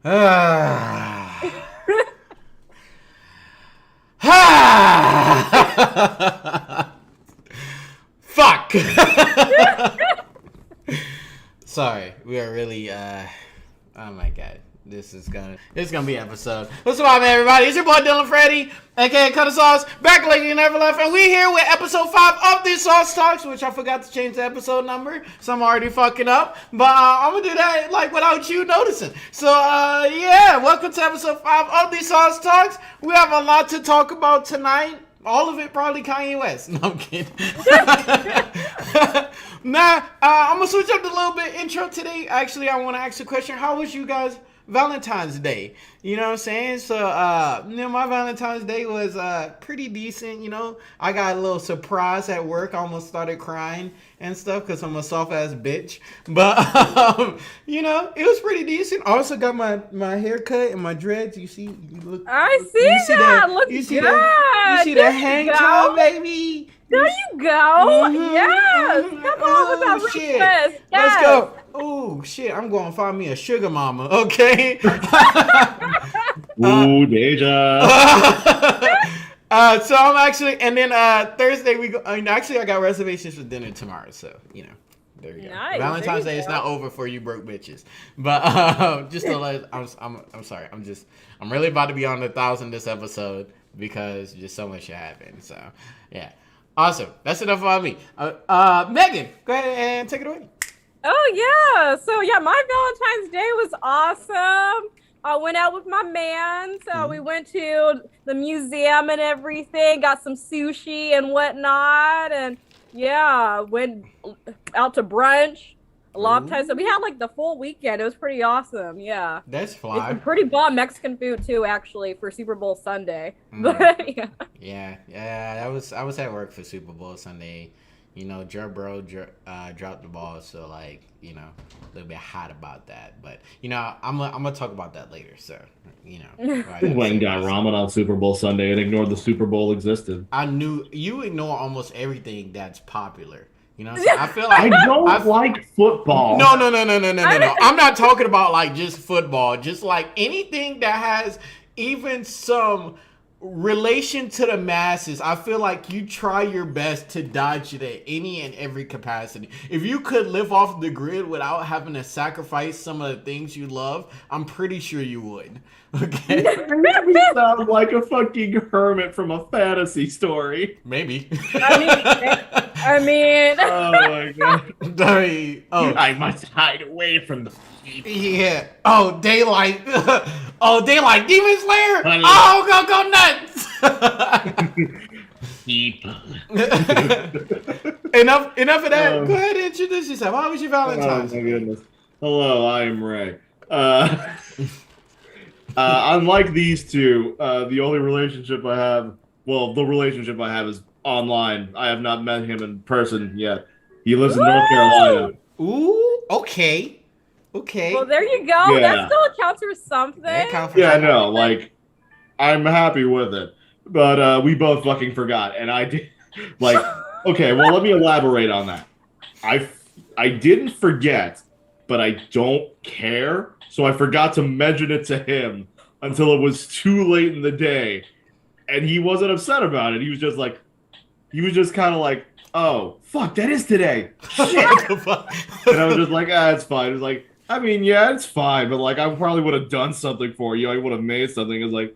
Fuck. Sorry, we are really. Oh my god. This is gonna be an episode. What's up, everybody? It's your boy Dylan Freddy, aka Cutter Sauce, back like you never left, and we here with episode 5 of the Sauce Talks, which I forgot to change the episode number, so I'm already fucking up. But I'm gonna do that like without you noticing. So yeah, welcome to episode 5 of the Sauce Talks. We have a lot to talk about tonight. All of it probably Kanye West. No, I'm kidding. I'm gonna switch up a little bit intro today. Actually, I want to ask a question. How was you guys' Valentine's Day? You know what I'm saying? So, my Valentine's Day was pretty decent. You know, I got a little surprise at work. I almost started crying and stuff because I'm a soft ass bitch. But it was pretty decent. I also got my hair cut and my dreads. You see? I see that. Look good. You see the hang time, baby? There you go. Yes. Come on with that shit. Yes. Let's go. Oh, shit. I'm going to find me a sugar mama, okay? Ooh, Deja. So I'm actually, and then Thursday we go. I got reservations for dinner tomorrow, so, there you go. Nice. Valentine's Day is not over for you broke bitches. But just to let, I'm sorry. I'm really about to be on the 1,000 this episode because just so much shit happened. So, yeah. Awesome. That's enough about me. Megan, go ahead and take it away. Oh, yeah. So, yeah, my Valentine's Day was awesome. I went out with my man. So we went to the museum and everything, got some sushi and whatnot. And, yeah, went out to brunch a lot of times. So we had, like, the full weekend. It was pretty awesome. Yeah. That's fly. It's pretty bomb Mexican food, too, actually, for Super Bowl Sunday. But, yeah. Yeah. I was at work for Super Bowl Sunday. Joe Burrow dropped the ball, so a little bit hot about that. But I'm gonna talk about that later. So Went and got ramen on Super Bowl Sunday and ignored the Super Bowl existed. I knew you ignore almost everything that's popular. I feel like I don't like football. No. I'm not talking about like just football. Just like anything that has even some relation to the masses. I feel like you try your best to dodge it at any and every capacity. If you could live off the grid without having to sacrifice some of the things you love, I'm pretty sure you would. Okay. You sound like a fucking hermit from a fantasy story. Maybe. I mean. Oh my god. I must hide away from the people. Yeah. Oh, daylight. Daylight. Demon Slayer. Honey. Oh, go nuts. People. Enough of that. Go ahead and introduce yourself. How was your Valentine's? Oh my goodness. Hello, I am Ray. Unlike these two, the only relationship I have, the relationship I have is online. I have not met him in person yet. He lives in North Carolina. Ooh, okay. Well, there you go. Yeah. That still counts for something. I'm happy with it. But we both fucking forgot, and I did. Okay, well, let me elaborate on that. I didn't forget, but I don't care. So I forgot to mention it to him until it was too late in the day. And he wasn't upset about it. He was just kind of like, oh, fuck, that is today. Shit. And I was just like, it's fine. It was like, I mean, yeah, it's fine. But I probably would have done something for you. I would have made something. It was like,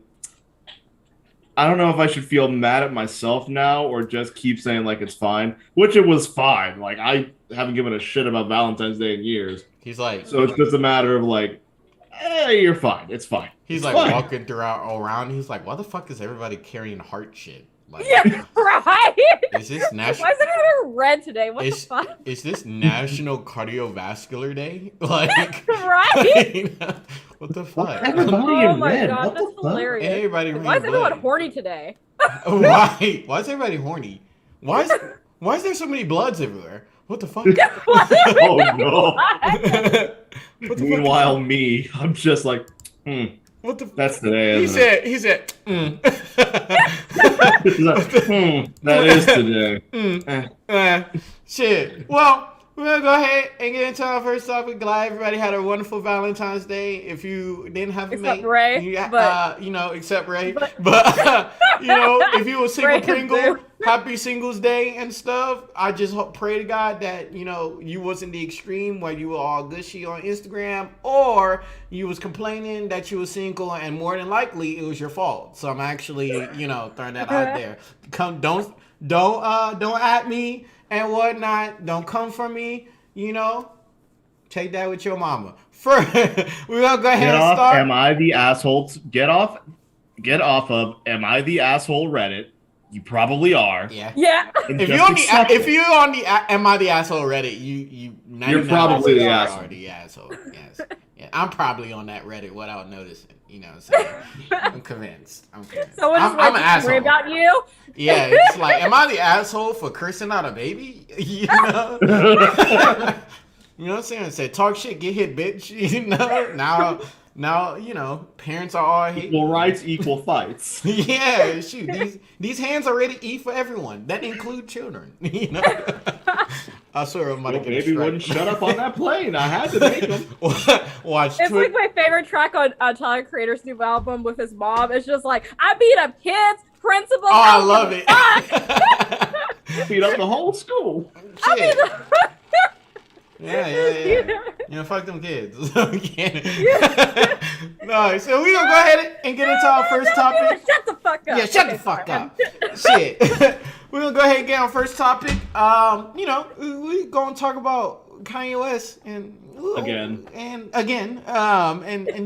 I don't know if I should feel mad at myself now or just keep saying it's fine, which it was fine. I haven't given a shit about Valentine's Day in years. He's like, so it's just a matter of hey, you're fine. It's fine. He's it's fine. Walking around. He's like, why the fuck is everybody carrying heart shit? Yeah, right. Is this national? Why is it red today? What the fuck? Is this National Cardiovascular Day? Right? What the fuck? Everybody in my red. god, What that's the fuck? hilarious. Everybody. Why is everyone horny today? Why? Why is everybody horny? Why is there so many bloods everywhere? What the fuck? Oh no. What the Meanwhile, fuck? me, I'm just like, What the? That's today. He said. That is today. Shit. Well, we're gonna go ahead and get into our first topic. Glad everybody had a wonderful Valentine's Day. If you didn't have a Except mate, Ray, except Ray, but if you were single Ray and Pringle, Boo. happy Singles Day and stuff. I just pray to God that you wasn't the extreme where you were all gushy on Instagram, or you was complaining that you were single, and more than likely it was your fault. So I'm actually throwing that out there. Don't at me and whatnot. Don't come for me. Take that with your mama. First, we're gonna go ahead Get and off. start. Am I the asshole? Get off. Get off of. Am I the asshole? Reddit. You probably are. Yeah. Yeah. And If just you're on accept the if it. you're on the Am I the Asshole Reddit, You're probably the are asshole. the asshole. Yes. Yeah, I'm probably on that Reddit without noticing. You know what I'm saying? I'm convinced. Someone just I'm an writes a asshole. story about you. Yeah, it's like, am I the asshole for cursing out a baby? You know? You know what I'm saying? It said, talk shit, get hit, bitch. Now, parents are all hating. Equal rights, equal fights. Yeah, shoot. These hands are ready to eat for everyone. That include children. I swear I'm about to Well, get a baby strike. wouldn't shut up on that plane. I had to make him. Watch It's Twitter. like my favorite track on Tyler Creator's new album with his mom. It's just like, I beat up kids, principals. Oh, I love it. Beat up the whole school. Shit. Yeah. Fuck them kids. No, so we gonna go ahead and get into our first topic. Shut the fuck up. Yeah, shut the fuck up. Shit. We're gonna go ahead and get on first topic. We gonna talk about Kanye West and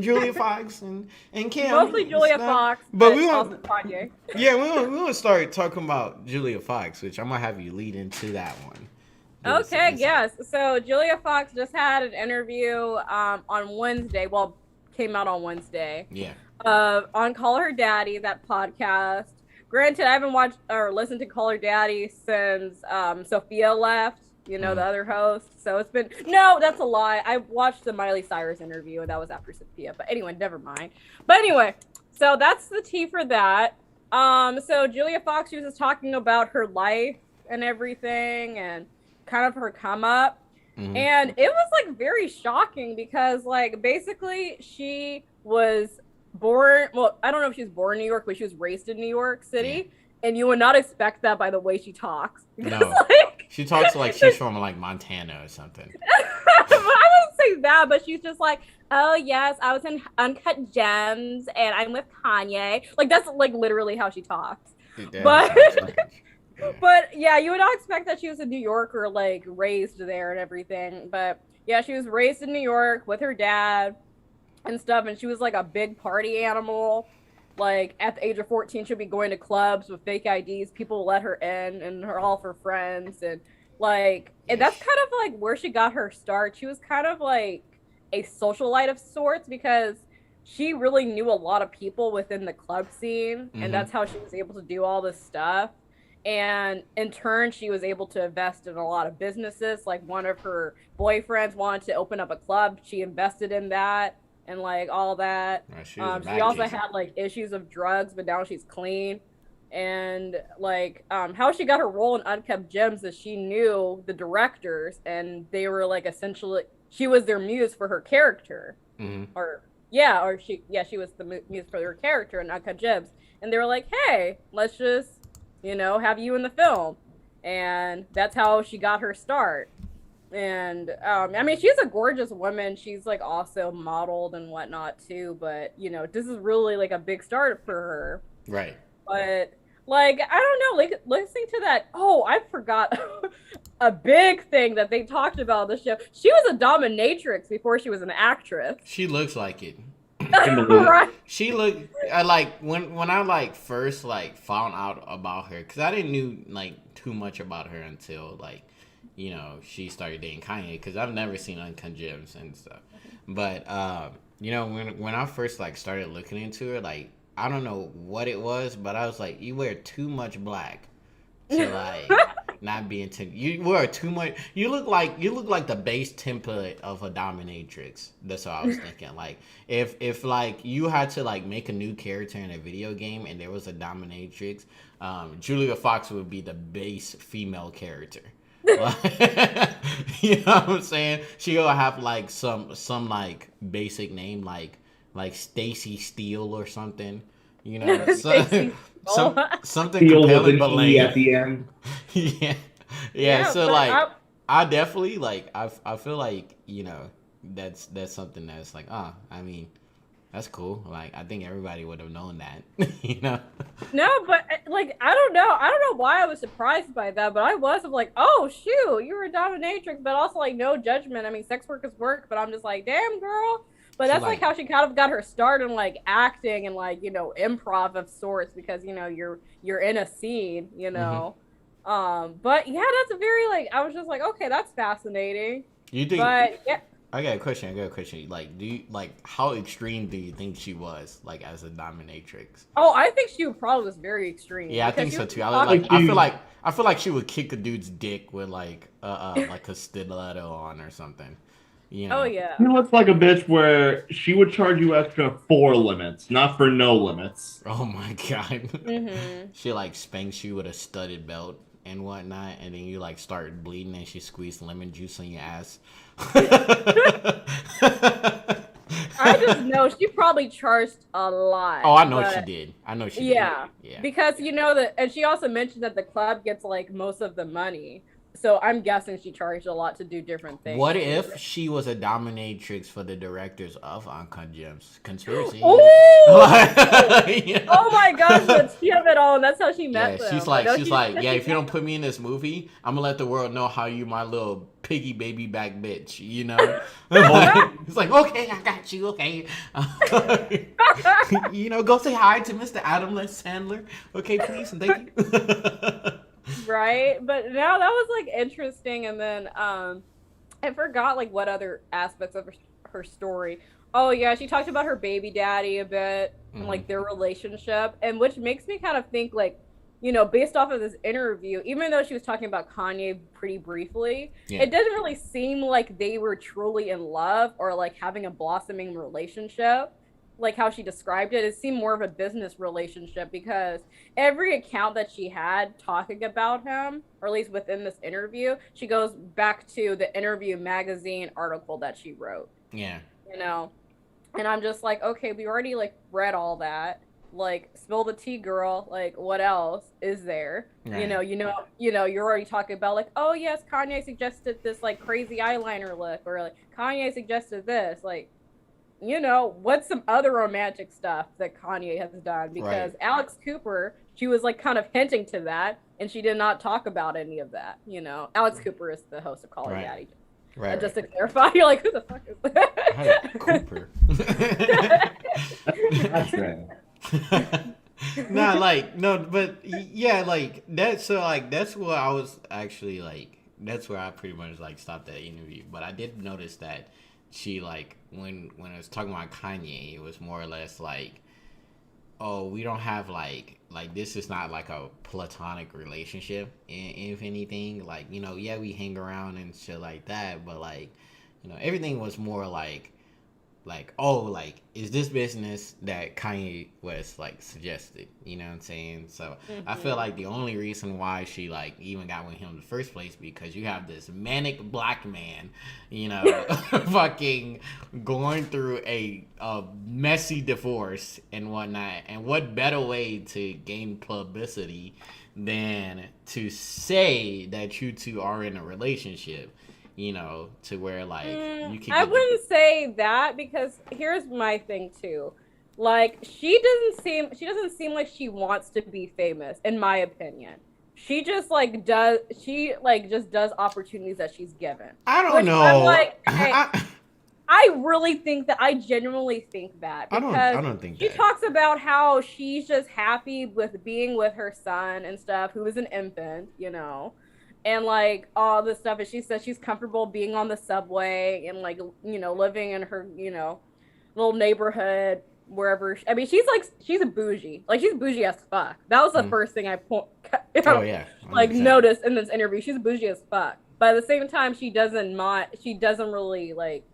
Julia Fox and Kim. Mostly Julia and stuff. Fox, but but we also want Kanye. yeah, we want to start talking about Julia Fox, which I'm gonna have you lead into that one. Okay, yes. So Julia Fox just had an interview on Wednesday. Well, came out on Wednesday. Yeah. On Call Her Daddy, that podcast. Granted, I haven't watched or listened to Call Her Daddy since Sophia left, the other host. So it's been... No, that's a lie. I watched the Miley Cyrus interview, and that was after Sophia. But anyway, never mind. But anyway, so that's the tea for that. So Julia Fox, she was just talking about her life and everything, and kind of her come up. Mm-hmm. And it was like very shocking because like basically she was born, well, I don't know if she was born in New York, but she was raised in New York City. Yeah. And you would not expect that by the way she talks. No. She talks like she's from like Montana or something. I wouldn't say that, but she's just like, oh yes, I was in Uncut Gems and I'm with Kanye. Like that's like literally how she talks. But yeah, you would not expect that she was a New Yorker, like raised there and everything. But yeah, she was raised in New York with her dad and stuff. And she was like a big party animal. Like at the age of 14, she'll be going to clubs with fake IDs. People let her in and her all of her friends. And like, and that's kind of like where she got her start. She was kind of like a socialite of sorts because she really knew a lot of people within the club scene. Mm-hmm. And that's how she was able to do all this stuff. And in turn, she was able to invest in a lot of businesses. Like one of her boyfriends wanted to open up a club. She invested in that and like all that. She also had like issues of drugs, but now she's clean. And like how she got her role in Uncut Gems is she knew the directors and they were like essentially, she was their muse for her character. Mm-hmm. She was the muse for her character in Uncut Gems. And they were like, hey, let's just have you in the film. And that's how she got her start. And I mean, she's a gorgeous woman. She's like also modeled and whatnot too, but this is really like a big start for her. Right. But like, I don't know, like listening to that, I forgot a big thing that they talked about on the show. She was a dominatrix before she was an actress. She looks like it. Right. She looked like when I like first like found out about her, because I didn't knew like too much about her until like she started dating Kanye, because I've never seen Uncut Gems and stuff. But when I first like started looking into her, like I don't know what it was, but I was like, you wear too much black to like not be into. You wear too much. You look like the base template of a dominatrix. That's what I was thinking. Like if like you had to like make a new character in a video game and there was a dominatrix, Julia Fox would be the base female character. Like, you know what I'm saying? She'll have like some like basic name like Stacy Steele or something. You know, so, Stacy Stoll. something Deal with compelling an but E lame. at the end. Yeah, yeah. Yeah, So but like, I definitely like. I feel like that's something that's like I mean that's cool. Like I think everybody would have known that. You know. no, but like I don't know. I don't know why I was surprised by that, but I was like, oh shoot, you were a dominatrix, but also like no judgment. I mean, sex work is work, but I'm just like, damn girl. But She that's like like how she kind of got her start in like acting and like improv of sorts because you're in a scene, hmm But yeah, that's a very like I was just like, okay, that's fascinating. You think But yeah, I got a question. I got a question. Like, do you like how extreme do you think she was, like as a dominatrix? oh, I think she probably was very extreme Yeah, I because think she so was too. I talking. like. I feel like she would kick a dude's dick with like a stiletto on or something. You Oh know. yeah. She looks like a bitch where she would charge you extra for limits, not for no limits. Oh my god. Mm-hmm. She like spanks you with a studded belt and whatnot, and then you like start bleeding, and she squeezed lemon juice on your ass. I just know she probably charged a lot. Oh, I know she But did. I know she did. yeah, Yeah. because that, and she also mentioned that the club gets like most of the money. So I'm guessing she charged a lot to do different things. What if she was a dominatrix for the directors of Uncut Gems? Conspiracy. Oh, You oh my gosh, know? let's have it all. And that's how she Yeah, met them. she's But like, no, yeah, if you don't put me in this movie, I'm gonna let the world know how you my little piggy baby back bitch, you know? It's like, okay, I got you, okay. Go say hi to Mr. Adam Sandler. Okay, please, and thank you. right. But now that was like interesting. And then I forgot like what other aspects of her story. Oh yeah, she talked about her baby daddy a bit and Mhm. like their relationship, and which makes me kind of think like, based off of this interview, even though she was talking about Kanye pretty briefly, Yeah. it doesn't really seem like they were truly in love or like having a blossoming relationship. Like how she described it, it seemed more of a business relationship because every account that she had talking about him, or at least within this interview, she goes back to the interview magazine article that she wrote, Yeah. you know? And I'm just like, okay, we already like read all that. Like, spill the tea, girl. Like, what else is there? Right. You're already talking about like, oh yes, Kanye suggested this like crazy eyeliner look, or like Kanye suggested this. Like, what's some other romantic stuff that Kanye has done? Because Right. Alex Cooper, she was like kind of hinting to that, and she did not talk about any of that. Alex Cooper is the host of Call Her Right. Daddy. Right. Just to clarify, you're like, who the fuck is Hey, that? Cooper. That's right. Nah, like no, but yeah, like that's so like that's what I was actually like. That's where I pretty much like stopped that interview. But I did notice that she like when I was talking about Kanye, it was more or less like, oh, we don't have like this is not like a platonic relationship. If anything, like yeah, we hang around and shit like that. But like everything was more like oh like is this business that Kanye West like suggested, you know what I'm saying? So I feel like the only reason why she like even got with him in the first place because you have this manic black man, fucking going through a messy divorce and whatnot, and what better way to gain publicity than to say that you two are in a relationship, to where like you can I get wouldn't say that because here's my thing too. Like she doesn't seem like she wants to be famous, in my opinion. She just does opportunities that she's given. I don't Which know. I'm like, hey, I I really think that I genuinely think that I because don't think she that. talks about how she's just happy with being with her son and stuff, who is an infant, and like all this stuff. And she says she's comfortable being on the subway and like living in her little neighborhood wherever. I mean, she's a bougie, like she's bougie as fuck. That was the first thing I Oh yeah. like 100%. noticed in this interview. She's bougie as fuck, but at the same time, she doesn't really like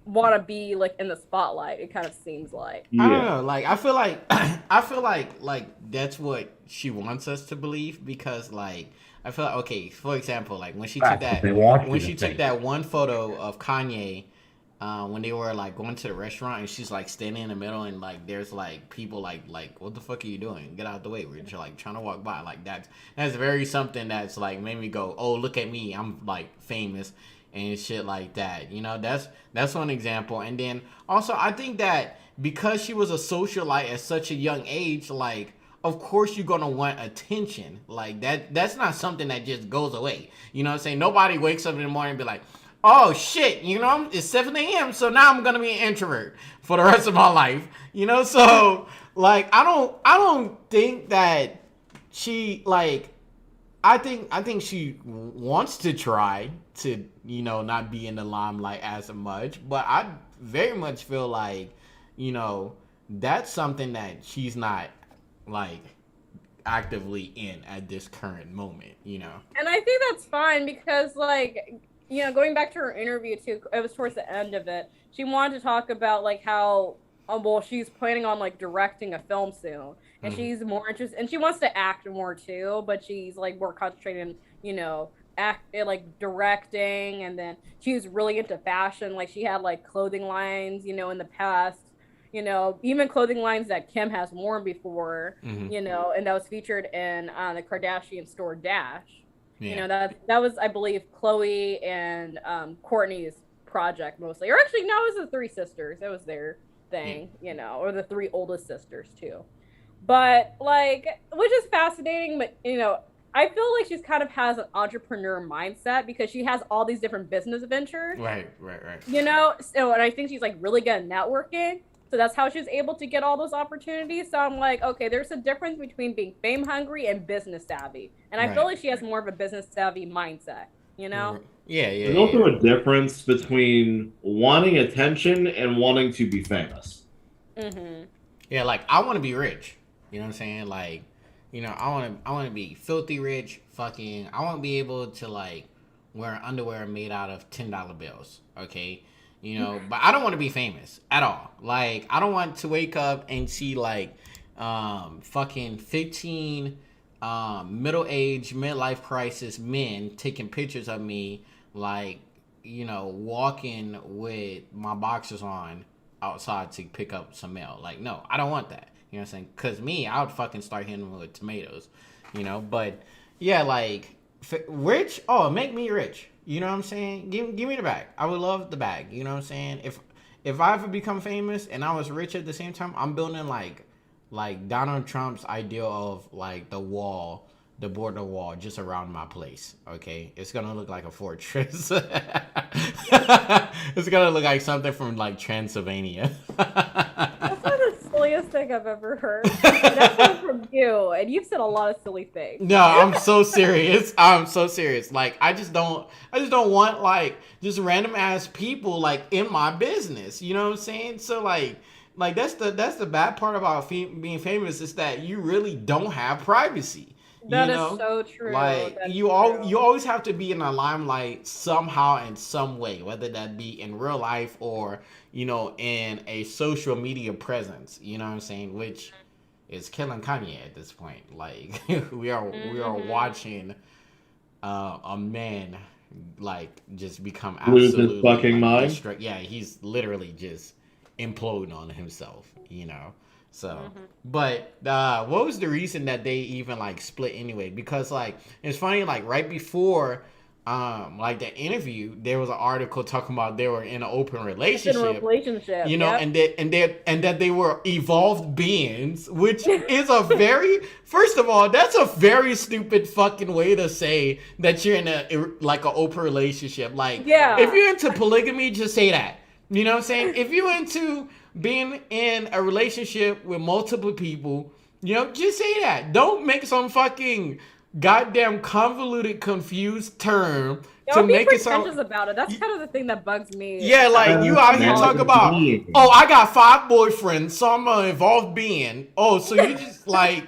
want to be like in the spotlight. It kind of seems like. I don't Yeah. know. Like I feel like I feel like that's what she wants us to believe because like I feel like, okay, for example, like when she That's took what that they want when you to she took think. that one photo of Kanye, when they were like going to the restaurant and she's like standing in the middle and like there's like people like what the fuck are you doing? Get out the way. We're just like trying to walk by. Like that's very something that's like made me go, oh look at me, I'm like famous and shit like that. You know, that's one example. And then also I think that because she was a socialite at such a young age, like of course you're gonna want attention. Like that's not something that just goes away. You know what I'm saying? Nobody wakes up in the morning and be like, oh shit, you know, it's 7 a.m. so now I'm gonna be an introvert for the rest of my life. You know, so like I don't think that she like I think she wants to try to, you know, not be in the limelight as much, but I very much feel like, you know, that's something that she's not like actively in at this current moment, you know. And I think that's fine because, like, you know, going back to her interview too, it was towards the end of it. She wanted to talk about like how, well, she's planning on like directing a film soon, and she's more interested, and she wants to act more too, but she's like more concentrated in, you know, like directing, and then she's really into fashion. Like she had like clothing lines, you know, in the past. You know, even clothing lines that Kim has worn before, you know, and that was featured in the Kardashian store Dash. Yeah. You know, that was, I believe, Chloe and Courtney's project mostly. Or actually, no, it was the three sisters. It was their thing, you know, or the three oldest sisters too. But like, which is fascinating, but you know, I feel like she's kind of has an entrepreneur mindset because she has all these different business ventures. Right. You know, so and I think she's like really good at networking. So that's how she was able to get all those opportunities. So I'm like, okay, there's a difference between being fame hungry and business savvy. And I feel like she has more of a business savvy mindset, you know? Yeah. There's also a difference between wanting attention and wanting to be famous. Yeah, like I want to be rich. You know what I'm saying? Like, you know, I want to be filthy rich. Fucking, I want to be able to like wear underwear made out of $10 bills. Okay. You know, but I don't want to be famous at all. Like, I don't want to wake up and see like fucking 15 middle-aged midlife crisis men taking pictures of me, like, you know, walking with my boxers on outside to pick up some mail. Like, no, I don't want that. You know what I'm saying? Because me, I would fucking start hitting them with tomatoes, you know? But yeah, like, rich, oh, make me rich. You know what I'm saying? Give me the bag. I would love the bag. You know what I'm saying? If I ever become famous and I was rich at the same time, I'm building like Donald Trump's ideal of like the border wall just around my place. Okay, it's gonna look like a fortress. It's gonna look like something from like Transylvania. That's not the silliest thing I've ever heard. That's coming from you, and you've said a lot of silly things. No, I'm so serious. I'm so serious. Like I just don't want like just random ass people like in my business. You know what I'm saying? So like that's the bad part about being famous is that you really don't have privacy. That is so true. Like you always have to be in the limelight somehow in some way, whether that be in real life or, you know, in a social media presence. You know what I'm saying? Which is killing Kanye at this point. Like we are watching a man like just become absolutely lose his fucking mind. Yeah, he's literally just imploding on himself. You know. So, but what was the reason that they even like split anyway? Because like it's funny, like right before like the interview, there was an article talking about they were in an open relationship. You know, and that they were evolved beings, which is a very first of all, that's a very stupid fucking way to say that you're in a like an open relationship. Like, if you're into polygamy, just say that. You know what I'm saying? If you're into being in a relationship with multiple people, you know, just say that. Don't make some fucking goddamn convoluted, confused term to make it sound. About it. That's kind of the thing that bugs me. Yeah, like you out here talking about, oh, I got 5 boyfriends, so I'm an involved being. Oh, so you just like,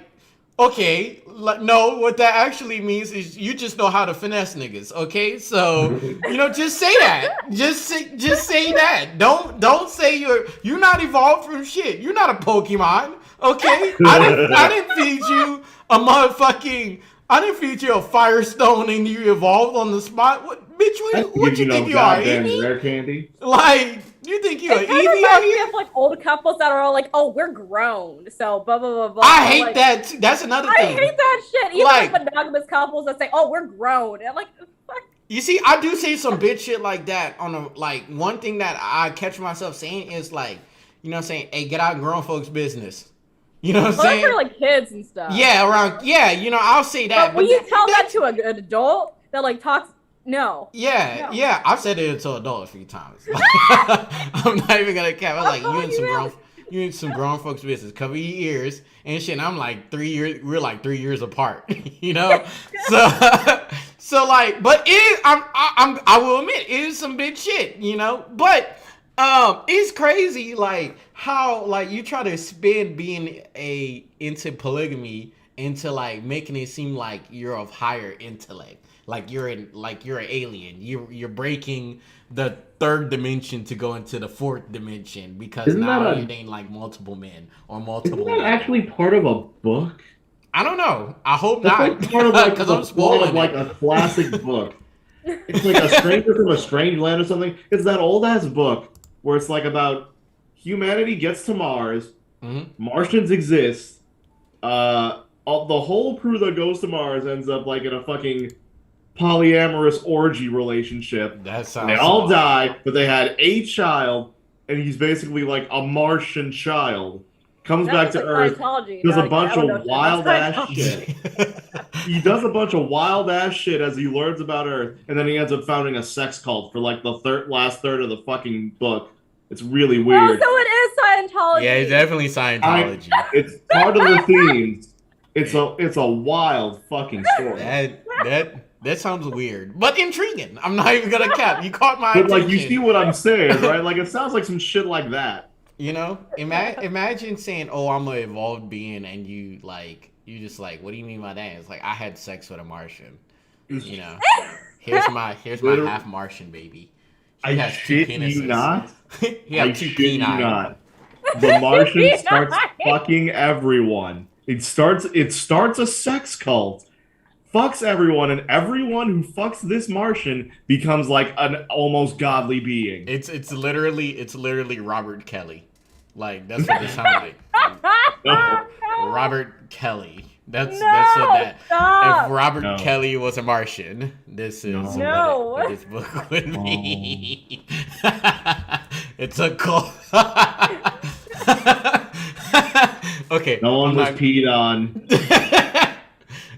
okay, like, no, what that actually means is you just know how to finesse niggas, okay? So, you know, just say that. Just say that. Don't say you're not evolved from shit. You're not a Pokemon, okay? I didn't feed you a motherfucking I didn't feed you a Firestone and you evolved on the spot. What, bitch? What you think you are, goddamn Eevee? rare candy. Like, you think you an It kind of Eevee out reminds me here? of like old couples that are all like, "Oh, we're grown," so blah blah blah blah. I hate like, that. Too. That's another I thing. hate that shit. Even Like- like monogamous couples that say, "Oh, we're grown," and like, fuck. You see, I do see some bitch shit like that on a like one thing that I catch myself saying is like, you know what I'm saying, hey, get out in grown folks' business. You know what I'm Well, that's saying? for like kids and stuff. Yeah, around you know, I'll say that. But when you tell that that's- to an adult that like talks, no. Yeah, No. yeah, I've said it to adults a few times. I'm not even gonna cap. I was like, you in some grown folks' business. Cover your ears and shit. And I'm like 3 years. We're like 3 years apart. You know, so like, but I will admit it is some big shit. You know, but it's crazy like how like you try to spin being into polygamy into like making it seem like you're of higher intellect. Like you're an alien. You're breaking the third dimension to go into the fourth dimension because Isn't now that you're dating like multiple men or multiple. Isn't that women. actually part of a book? I don't know. I hope That's not. like part of like Because I'm the plot spoiling of like it. a classic book. It's like A Stranger from a Strange Land or something. It's that old ass book where it's like about humanity gets to Mars, Mhm. Martians exist, the whole crew that goes to Mars ends up like in a fucking polyamorous orgy relationship. That sounds. And they all wild. die, but they had a child, and he's basically like a Martian child. Comes That back was to like Earth, Scientology. does a Like, bunch I don't know of shit wild about ass Scientology. shit. He does a bunch of wild ass shit as he learns about Earth, and then he ends up founding a sex cult for like the last third of the fucking book. It's really Oh, weird. so it is Scientology. Yeah, it's definitely Scientology. It's part of the themes. It's a wild fucking story. That sounds weird, but intriguing. I'm not even gonna cap. You caught my But attention. like, you see what I'm saying, right? Like, it sounds like some shit like that. You know, imagine saying, "Oh, I'm an evolved being," and you just like, "What do you mean by that?" It's like I had sex with a Martian. You know, here's my Literally- half Martian baby. I has two shit penises. you not. He I has two shit you peni. not. The Martian starts fucking everyone. It starts a sex cult. Fucks everyone, and everyone who fucks this Martian becomes like an almost godly being. It's literally Robert Kelly. Like that's what it sounds like. No. Robert Kelly. That's what No, that. stop. If Robert No. Kelly was a Martian, this is No. what this book would be. It's a cult. Okay. No one I'm was not- peed on.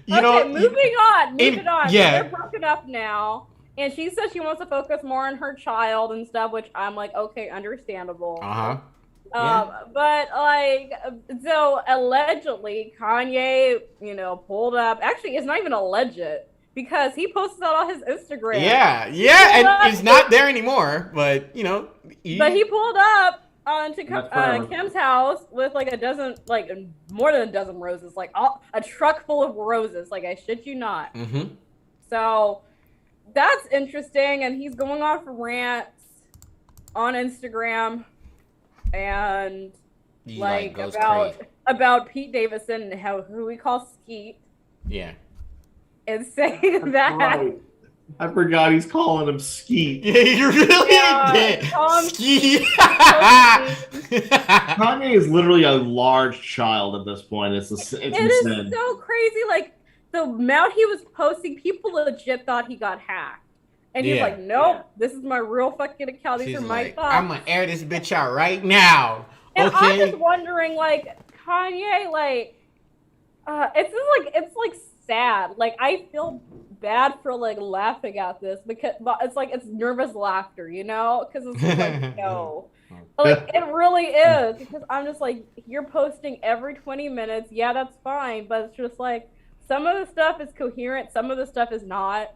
You know, okay, moving on. Moving on. So yeah. they're broken up now. And she says she wants to focus more on her child and stuff, which I'm like, okay, understandable. Uh huh. But like, so allegedly Kanye, pulled up. Actually, it's not even alleged because he posted that on his Instagram. Yeah, pulled up- and it's not there anymore. But But he pulled up onto That's forever. Kim's house with like more than a dozen roses, like a truck full of roses. Like, I shit you not. Mm-hmm. So that's interesting, and he's going on for rants on Instagram and Goes about crazy. about Pete Davidson and who we call Skeet, Yeah. and saying that Right. I forgot he's calling him Skeet. Yeah, you really Yeah, did. Tom- Ski. Kanye is literally a large child at this point. It's it is insane. so crazy. Like, the amount he was posting, people legit thought he got hacked, and he's Yeah. like, "Nope, this is my real fucking account. These She's are my like, thoughts." I'm gonna air this bitch out right now. And I'm Okay. just wondering, like, Kanye, like, it's like sad. Like, I feel bad for like laughing at this because, but it's like it's nervous laughter, because it's just like no, like it really is. Because I'm just like, you're posting every 20 minutes. Yeah, that's fine, but it's just like some of the stuff is coherent, some of the stuff is not.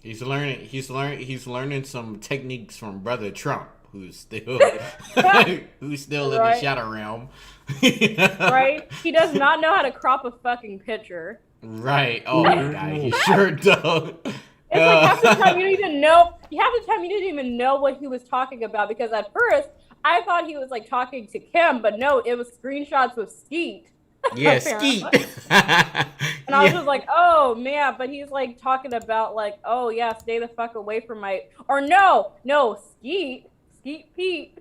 He's learning some techniques from Brother Trump, who's still in Right. the shadow realm. Right? He does not know how to crop a fucking picture. Right. Oh my god, he sure don't. It's like half the time you don't even know. Half the time you didn't even know what he was talking about, because at first I thought he was like talking to Kim, but no, it was screenshots with Skeet Yeah, skeet. And I was just like, oh man, but he's like talking about like, oh yeah, stay the fuck away from my, or no, Skeet Pete.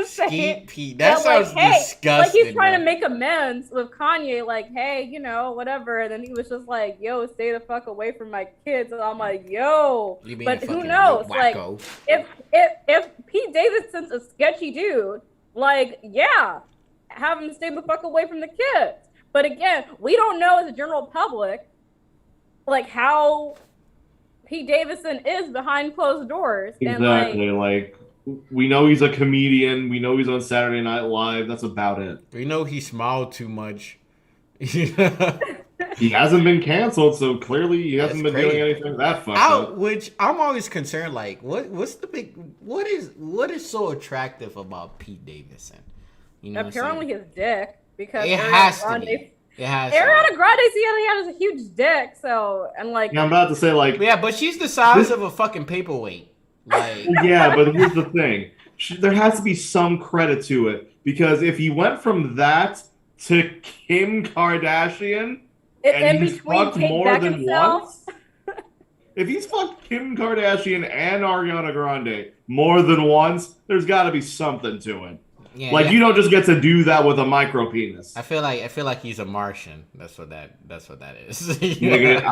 saying Skeet Pete. That that like, sounds hey, like he's disgusting, trying bro. to make amends with Kanye, like, hey, whatever. And then he was just like, yo, stay the fuck away from my kids. And I'm like, yo, You being a but who fucking knows? Like, wacko. if Pete Davidson's a sketchy dude, like, yeah, have him stay the fuck away from the kids. But again, we don't know as a general public, like how Pete Davidson is behind closed doors. Exactly. And Like, we know he's a comedian. We know he's on Saturday Night Live. That's about it. We know he smiled too much. He hasn't been canceled, so clearly he hasn't been crazy. doing anything that fucked up. Which I'm always concerned, like, what's the big, what is so attractive about Pete Davidson? You know, apparently his dick, because it has to be. It has. Ariana Grande has a huge dick, so, and like, Yeah, I'm about to say, like, Yeah, but she's the size of a fucking paperweight. Like, yeah, but here's the thing: there has to be some credit to it, because if he went from that to Kim Kardashian, and he's fucked more than once. If he's fucked Kim Kardashian and Ariana Grande more than once, there's got to be something to it. yeah, Like, yeah. you don't just get to do that with a micro penis. I feel like he's a Martian. That's what that is. Nigga,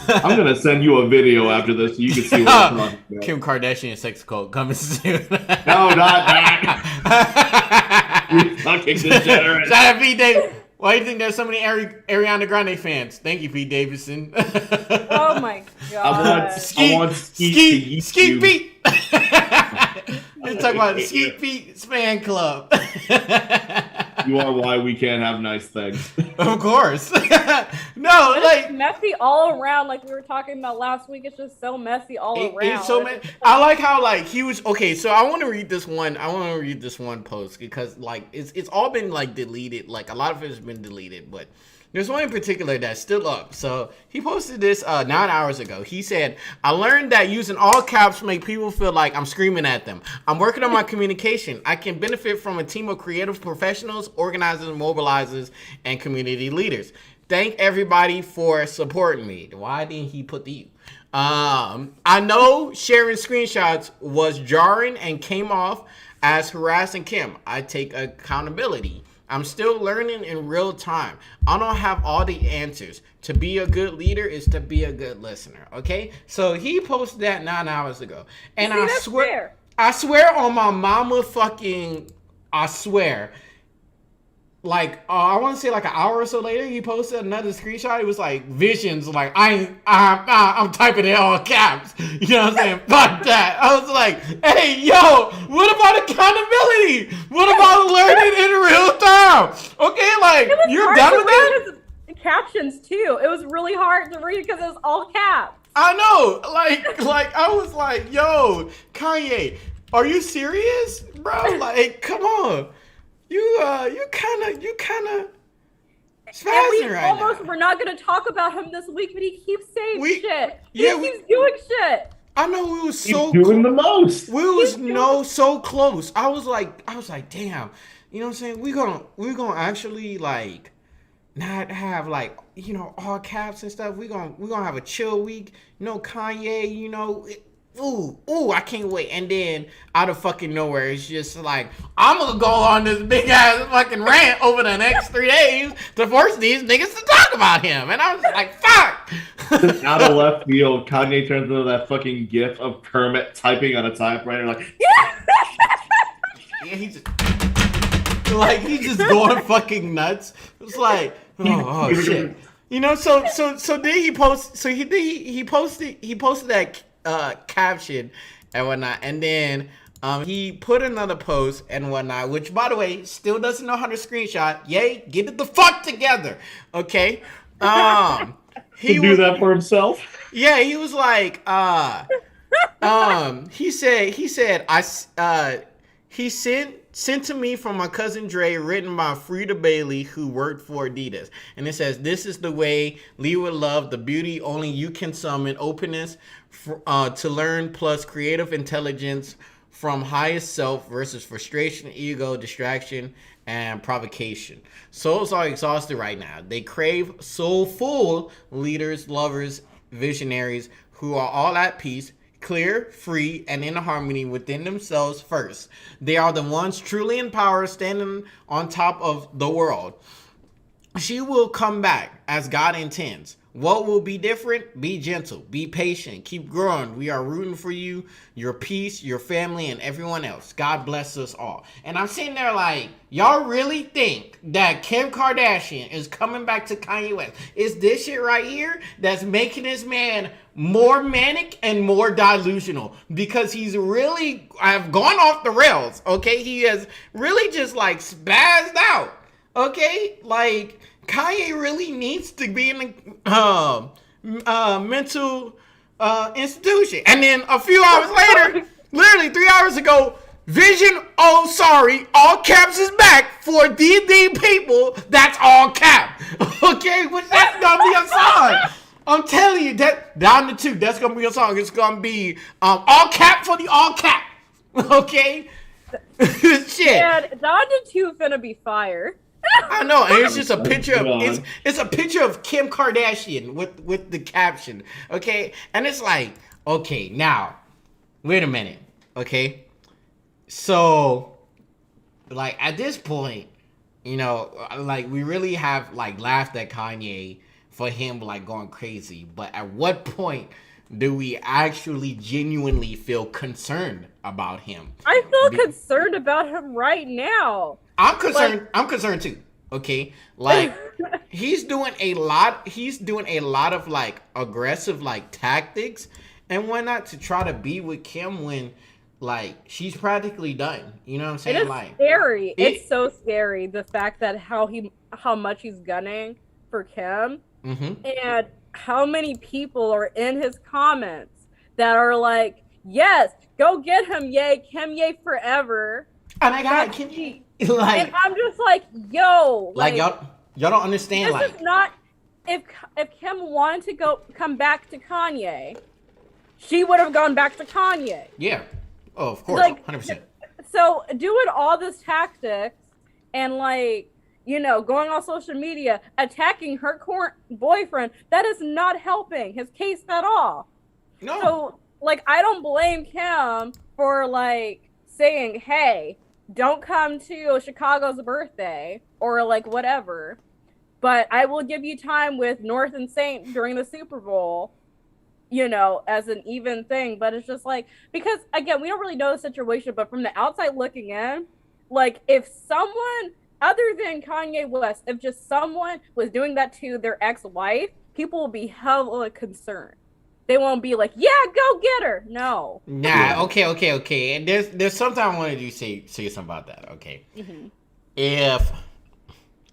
I'm gonna send you a video after this so you can see what I'm talking about. Kim Kardashian sex cult coming soon. No, not that. You fucking degenerate. Shout out Pete Davidson. Why do you think there's so many Ariana Grande fans? Thank you, Pete Davidson. oh my god. I want Skeet Pete. Let's talk about Skeet Pete's fan club. You are why we can't have nice things. Of course. No, It's like messy all around, like we were talking about last week. It's just so messy all around. It's so messy. I like how like he was okay. So I want to read this one. I want to read this one post because like it's all been like deleted. Like a lot of it has been deleted, but there's one in particular that's still up. So he posted this 9 hours ago. He said, I learned that using all caps make people feel like I'm screaming at them. I'm working on my communication. I can benefit from a team of creative professionals, organizers, mobilizers, and community leaders. Thank everybody for supporting me. Why didn't he put the I know sharing screenshots was jarring and came off as harassing Kim. I take accountability. I'm still learning in real time. I don't have all the answers. To be a good leader is to be a good listener. Okay? So he posted that 9 hours ago. And I swear on my mama fucking, I swear. Like, I want to say like an hour or so later, he posted another screenshot. It was like visions, like I'm typing it all caps. You know what I'm saying? Fuck that. I was like, hey, yo, what about accountability? What about learning in real time? Okay, like you're done with it. Captions too. It was really hard to read because it was all caps. I know, like I was like, yo, Kanye, are you serious, bro? Like, come on. You kind of spazzing right now. We're not going to talk about him this week, but he keeps saying shit. He keeps doing shit. I know we was so doing the most. We was so close. I was like, damn. You know what I'm saying? We're gonna actually like not have like, you know, all caps and stuff. We're gonna have a chill week. You know, Kanye, you know. Ooh, I can't wait. And then out of fucking nowhere, it's just like, I'm gonna go on this big ass fucking rant over the next 3 days to force these niggas to talk about him. And I was like, fuck. Out of left field, Kanye turns into that fucking gif of Kermit typing on a typewriter, like, yeah, he's just going fucking nuts. It's like, oh shit. You know, so then he posted that caption and whatnot, and then he put another post and whatnot, which by the way still doesn't know how to screenshot. Yay, get it the fuck together, okay? He do that for himself. Yeah, he was like, he sent to me from my cousin Dre, written by Frida Bailey, who worked for Adidas. And it says, this is the way Lee would love, the beauty only you can summon, openness to learn, plus creative intelligence from highest self versus frustration, ego, distraction, and provocation. Souls are exhausted right now. They crave soulful leaders, lovers, visionaries who are all at peace, clear, free, and in harmony within themselves first. They are the ones truly in power, standing on top of the world. She will come back as God intends. What will be different? Be gentle, be patient, keep growing. We are rooting for you, your peace, your family, and everyone else. God bless us all. And I'm sitting there like, y'all really think that Kim Kardashian is coming back to Kanye West? Is this shit right here that's making this man more manic and more delusional? Because he's really, I've gone off the rails, okay? He has really just like spazzed out, okay? Like, Kanye really needs to be in a mental institution. And then a few hours later, literally 3 hours ago, Vision, oh sorry, all caps is back for DD people. That's all cap. Okay, but that's gonna be a song. I'm telling you, that down to 2, that's gonna be a song. It's gonna be all cap for the all cap. Okay? Shit. And down to 2 finna be fire. I know, and it's just a picture of it's a picture of Kim Kardashian with the caption, okay? And it's like, okay, now, wait a minute, okay? So, like, at this point, you know, like, we really have, like, laughed at Kanye for him, like, going crazy, but at what point do we actually genuinely feel concerned about him? I feel concerned about him right now. I'm concerned. Like, I'm concerned too. Okay, like he's doing a lot. He's doing a lot of like aggressive like tactics and whatnot to try to be with Kim when like she's practically done. You know what I'm saying? It is like scary. It's so scary the fact that how much he's gunning for Kim, and how many people are in his comments that are like, yes, go get him, yay, Kim, yay forever. And I got Kim, like, and I'm just like, yo, like y'all don't understand. This like, is not if Kim wanted to come back to Kanye, she would have gone back to Kanye. Yeah, oh, of course, like 100%. So doing all this tactics and like, you know, going on social media, attacking her current boyfriend, that is not helping his case at all. No. So like, I don't blame Kim for like saying, hey, don't come to Chicago's birthday or like whatever, but I will give you time with North and Saint during the Super Bowl, you know, as an even thing. But it's just like, because again, we don't really know the situation, but from the outside looking in, like if someone other than Kanye West, if just someone was doing that to their ex-wife, people will be hella concerned. They won't be like, yeah, go get her. No. Nah, okay. And there's something I wanted you to say something about that, okay? Mm-hmm. If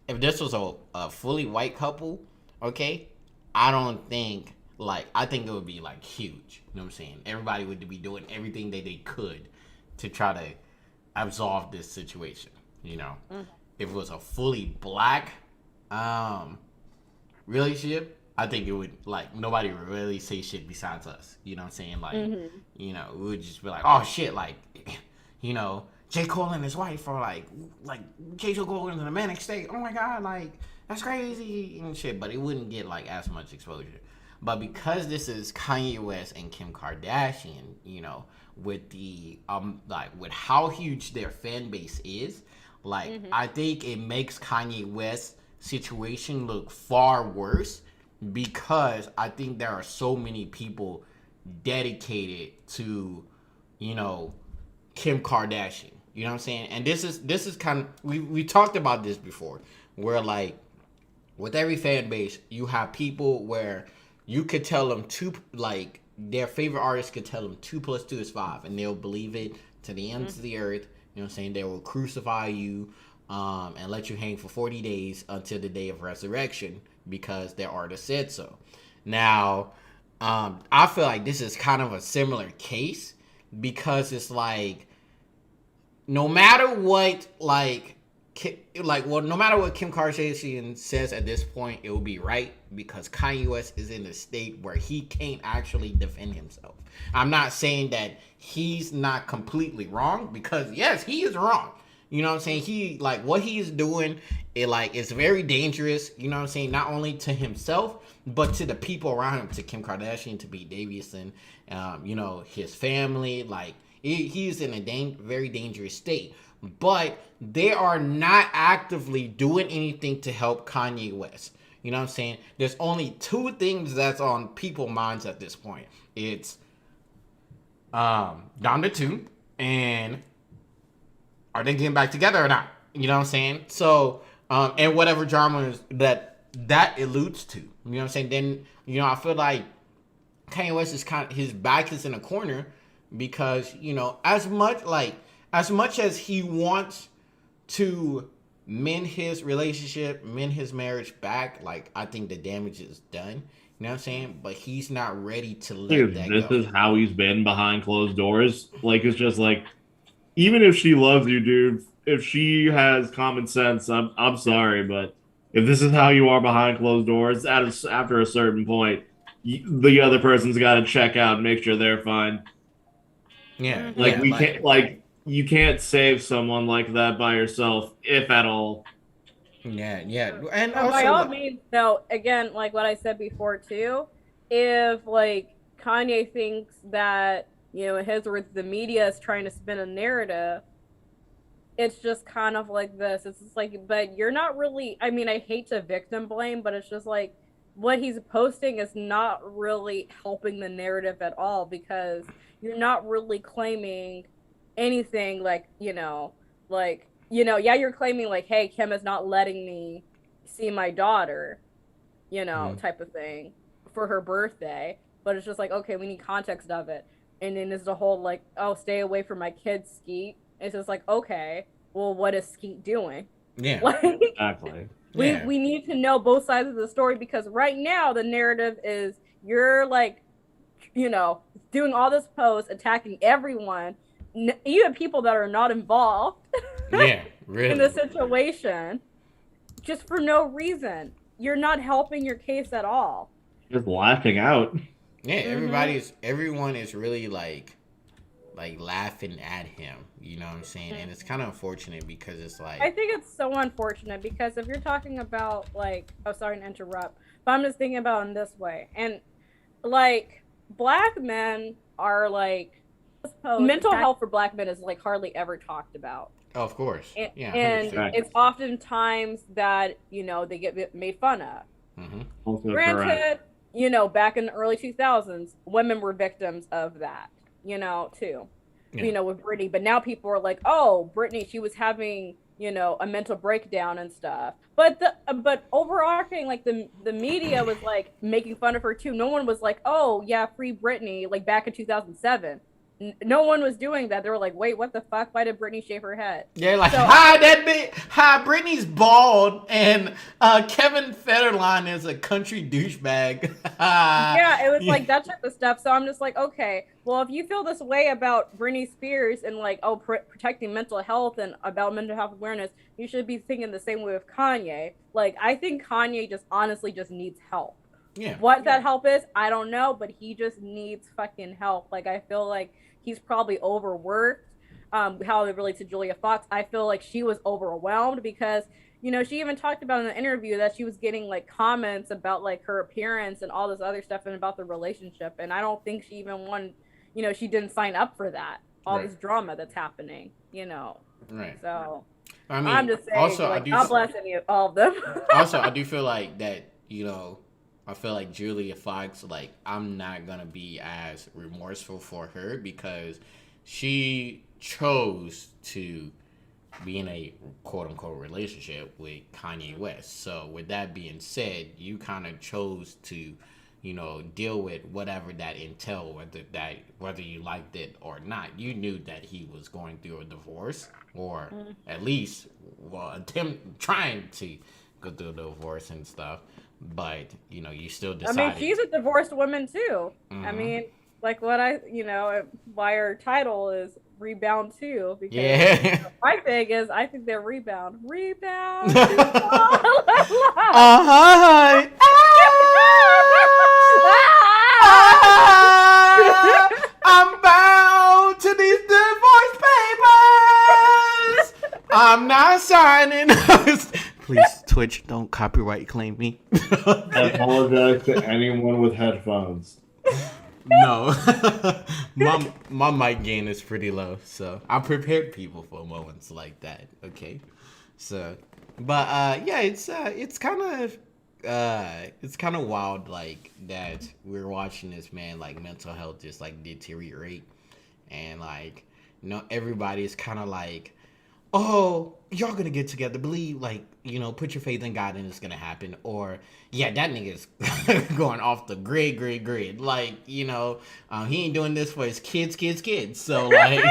this was a fully white couple, okay, I think it would be like huge. You know what I'm saying? Everybody would be doing everything that they could to try to absolve this situation, you know? Mm-hmm. If it was a fully black relationship, I think it would, like, nobody would really say shit besides us. You know what I'm saying? Like, you know, we would just be like, oh, shit, like, you know, J. Cole and his wife are, like J. Cole in the manic state. Oh, my God, like, that's crazy and shit. But it wouldn't get, like, as much exposure. But because this is Kanye West and Kim Kardashian, you know, with the, like, with how huge their fan base is, like, I think it makes Kanye West's situation look far worse. Because I think there are so many people dedicated to, you know, Kim Kardashian. You know what I'm saying? And this is kind of, we talked about this before, where like with every fan base, you have people where you could tell them like their favorite artist could tell them 2 + 2 is 5, and they'll believe it to the ends of the earth. You know what I'm saying? They will crucify you and let you hang for 40 days until the day of resurrection, because their artist said so. Now, I feel like this is kind of a similar case, because it's like, no matter what, no matter what Kim Kardashian says at this point, it will be right, because Kanye West is in a state where he can't actually defend himself. I'm not saying that he's not completely wrong, because yes, he is wrong. You know what I'm saying? He like what he's doing. It like it's very dangerous. You know what I'm saying? Not only to himself, but to the people around him, to Kim Kardashian, to Pete Davidson, you know, his family. Like he's in a very dangerous state. But they are not actively doing anything to help Kanye West. You know what I'm saying? There's only two things that's on people's minds at this point. It's Donda 2 and are they getting back together or not? You know what I'm saying? So, and whatever drama is that alludes to. You know what I'm saying? Then, you know, I feel like Kanye West is his back is in a corner because, you know, as much as he wants to mend his relationship, mend his marriage back, like I think the damage is done. You know what I'm saying? But he's not ready to let that this go. is how he's been behind closed doors. Like it's just like, even if she loves you, dude, if she has common sense, I'm sorry, but if this is how you are behind closed doors, after a certain point, the other person's got to check out and make sure they're fine. Yeah, like yeah, you can't save someone like that by yourself, if at all. Yeah, and also, by all means, though, again, like what I said before too, if like Kanye thinks that, you know, in his words, the media is trying to spin a narrative, it's just kind of like this. It's just like, but you're not really. I mean, I hate to victim blame, but it's just like what he's posting is not really helping the narrative at all because you're not really claiming anything like, yeah, you're claiming like, hey, Kim is not letting me see my daughter, type of thing for her birthday. But it's just like, okay, we need context of it. And then there's the whole like, oh, stay away from my kids, Skeet. It's just like, okay, well, what is Skeet doing? Yeah, like, exactly. We need to know both sides of the story because right now the narrative is you're like, doing all this post, attacking everyone, even people that are not involved. Yeah, really. In the situation, just for no reason. You're not helping your case at all. Just laughing out. Yeah, everyone is really like laughing at him. You know what I'm saying? And it's kind of unfortunate because it's like I think it's so unfortunate because if you're talking about like, oh, sorry to interrupt, but I'm just thinking about it in this way. And like black men are like mental health for black men is like hardly ever talked about. Oh, of course. And, yeah, and it's oftentimes that, they get made fun of. Mm-hmm. Granted, back in the early 2000s, women were victims of that, too. Yeah. With Britney. But now people are like, oh, Britney, she was having, a mental breakdown and stuff. But overarching, like the media was like making fun of her too. No one was like, oh yeah, free Britney, like back in 2007. No one was doing that. They were like, wait, what the fuck? Why did Britney shave her head? Yeah, like, Britney's bald and Kevin Federline is a country douchebag. Yeah, it was like that type of stuff. So I'm just like, okay, well, if you feel this way about Britney Spears and like, oh, protecting mental health and about mental health awareness, you should be thinking the same way with Kanye. Like, I think Kanye just honestly just needs help. Yeah. What that help is, I don't know, but he just needs fucking help. Like, I feel like he's probably overworked. How it relates to Julia Fox, I feel like she was overwhelmed because, she even talked about in the interview that she was getting like comments about like her appearance and all this other stuff and about the relationship. And I don't think she even won, she didn't sign up for that. All this drama that's happening, Right. So I mean, I'm just saying, also, like, God bless all of them. Also, I do feel like that, I feel like Julia Fox, like, I'm not going to be as remorseful for her because she chose to be in a quote-unquote relationship with Kanye West. So with that being said, you kind of chose to, deal with whatever that entailed, whether you liked it or not. You knew that he was going through a divorce or at least, trying to go through a divorce and stuff. But, you still decided. I mean, she's a divorced woman, too. Mm-hmm. I mean, like why her title is Rebound 2. Because my thing is, I think they're Rebound. Rebound. I'm bound to these divorce papers. I'm not signing. Please, Twitch, don't copyright claim me. I apologize to anyone with headphones. No, my mic gain is pretty low, so I prepared people for moments like that. Okay, so, but yeah, it's kind of wild, like that we're watching this man like mental health just like deteriorate, and like everybody's kind of like, oh, y'all gonna get together, believe, like, put your faith in God and it's gonna happen. Or, yeah, that nigga's going off the grid. Like, he ain't doing this for his kids. So, like,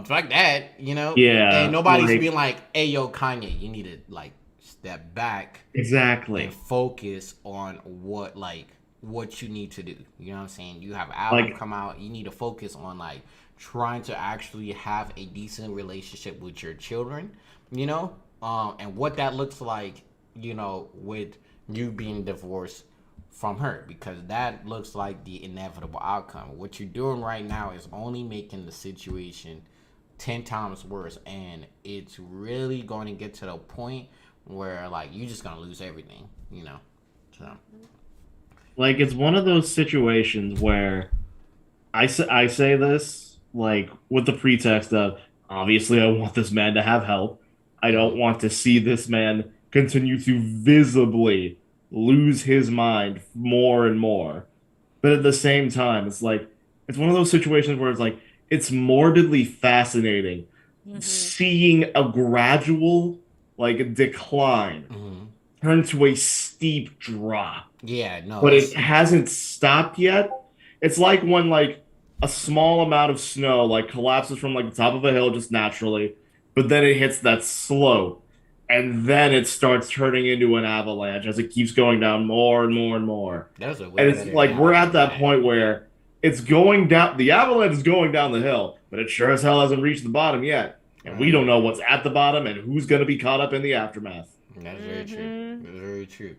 fuck that, Yeah, and nobody's like, being like, hey, yo, Kanye, you need to, like, step back exactly. and focus on what you need to do. You know what I'm saying? You have an album come out, you need to focus on, like, trying to actually have a decent relationship with your children, and what that looks like, with you being divorced from her, because that looks like the inevitable outcome. What you're doing right now is only making the situation 10 times worse, and it's really going to get to the point where, like, you're just going to lose everything, so. Like, it's one of those situations where I say this, like, with the pretext of, obviously, I want this man to have help. I don't want to see this man continue to visibly lose his mind more and more. But at the same time, it's like, it's one of those situations where it's like, it's morbidly fascinating seeing a gradual, like, decline turn to a steep drop. Yeah, no. But it hasn't stopped yet. It's like when, like, a small amount of snow, like, collapses from, like, the top of a hill just naturally, but then it hits that slope, and then it starts turning into an avalanche as it keeps going down more and more and more. And it's like, we're at that point where it's going down, the avalanche is going down the hill, but it sure as hell hasn't reached the bottom yet. And we don't know what's at the bottom and who's going to be caught up in the aftermath. That's very true. That's very true.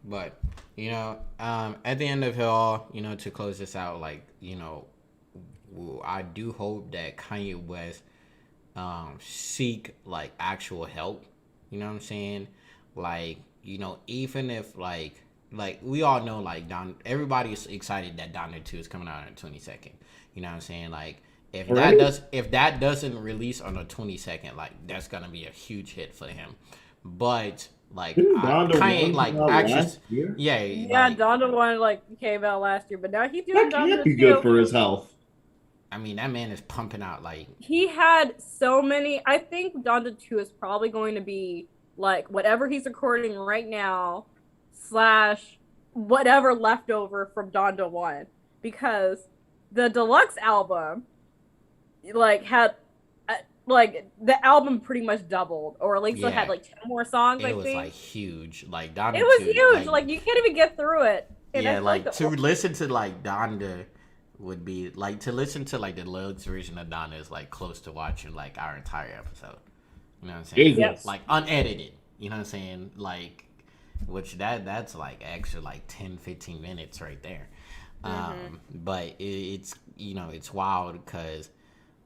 But, at the end of it all, to close this out, like, I do hope that Kanye West seek, like, actual help. You know what I'm saying? Like, even if, like we all know, like, everybody's excited that Donda 2 is coming out on the 22nd. You know what I'm saying? Like, if that doesn't release on the 22nd, like, that's gonna be a huge hit for him. But, like, Kanye, like, actually, yeah, like, Donda 1, like, came out last year, but now he's doing That Donda 2. can't be good for his health. I mean, that man is pumping out, like, he had so many. I think Donda 2 is probably going to be like whatever he's recording right now / whatever leftover from Donda 1, because the deluxe album, like, had like, the album pretty much doubled, or at least it had like 10 more songs. It was like huge, like, Donda. It was huge, like, you can't even get through it. And yeah, like, to listen to, like, Donda would be like, to listen to, like, the deluxe version of Donda is like close to watching, like, our entire episode. You know what I'm saying? Yes. Like, unedited. You know what I'm saying? Like, which that's like extra, like, 10-15 minutes right there. But it's it's wild because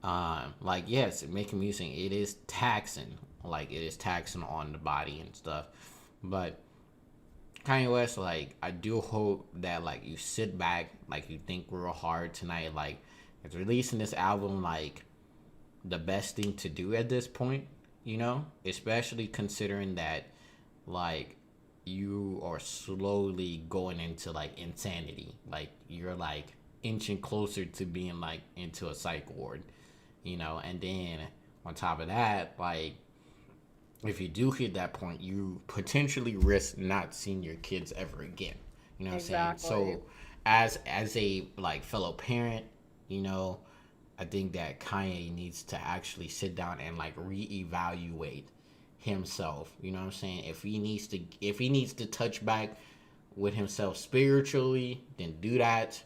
like, yes, making music, it is taxing. Like, it is taxing on the body and stuff. But Kanye West, like, I do hope that, like, you sit back, like, you think real hard tonight. Like, it's releasing this album, like, the best thing to do at this point, especially considering that, like, you are slowly going into, like, insanity. Like, you're, like, inching closer to being, like, into a psych ward, and then on top of that, like, if you do hit that point, you potentially risk not seeing your kids ever again. You know what I'm saying? So, as a, like, fellow parent, I think that Kanye needs to actually sit down and, like, reevaluate himself. You know what I'm saying? If he needs to touch back with himself spiritually, then do that.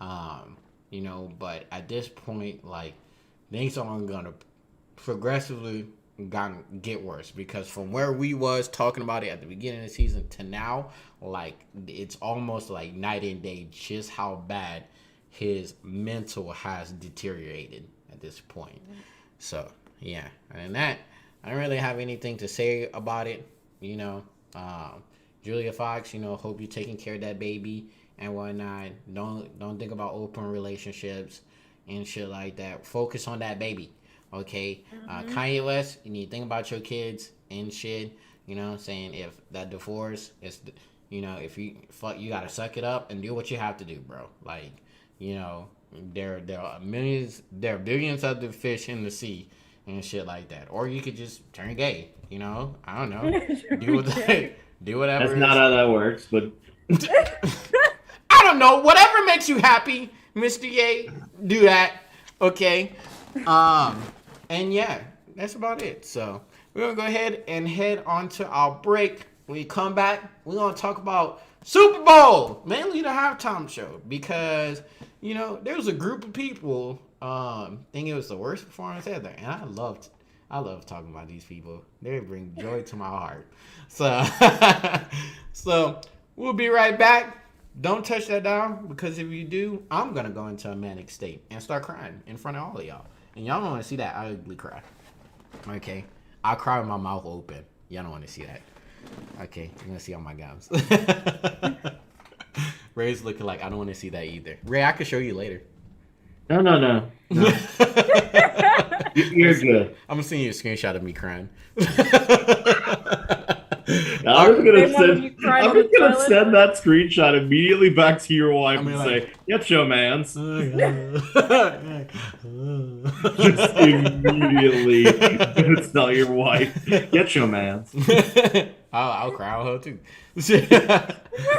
But at this point, like, things are gonna progressively get worse, because from where we was talking about it at the beginning of the season to now, like, it's almost like night and day just how bad his mental has deteriorated at this point. So yeah, and that I don't really have anything to say about it. You know, Julia Fox. You know, hope you're taking care of that baby and whatnot. Don't think about open relationships and shit like that. Focus on that baby. Okay, Kanye West, you need to think about your kids and shit. You know what I'm saying? If that divorce is, you know, if you fuck, you gotta suck it up and do what you have to do, bro. Like, you know, there are billions of the fish in the sea and shit like that. Or you could just turn gay. You know, I don't know. Do whatever. That's not how that works, but I don't know. Whatever makes you happy, Mr. Ye, do that. Okay. And yeah, that's about it. So we're gonna go ahead and head on to our break. When we come back, we're gonna talk about Super Bowl, mainly the halftime show, because you know there was a group of people think it was the worst performance ever, and I love talking about these people. They bring joy to my heart. So so we'll be right back. Don't touch that down, because if you do, I'm gonna go into a manic state and start crying in front of all of y'all. And y'all don't want to see that ugly cry. Okay? I'll cry with my mouth open. Y'all don't want to see that. Okay, you're gonna see all my gums. Ray's looking like I don't want to see that either. Ray, I can show you later. No. You're good. I'm gonna send you a screenshot of me crying. I'm just gonna send that screenshot immediately back to your wife and say, "Get your man's." Just immediately gonna tell your wife, "Get your man's." I'll cry with her too.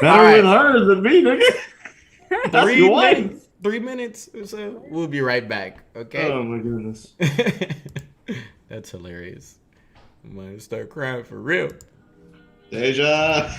Better with her than me, nigga. That's your wife. 3 minutes or so. We'll be right back. Okay. Oh my goodness. That's hilarious. I'm gonna start crying for real. Deja.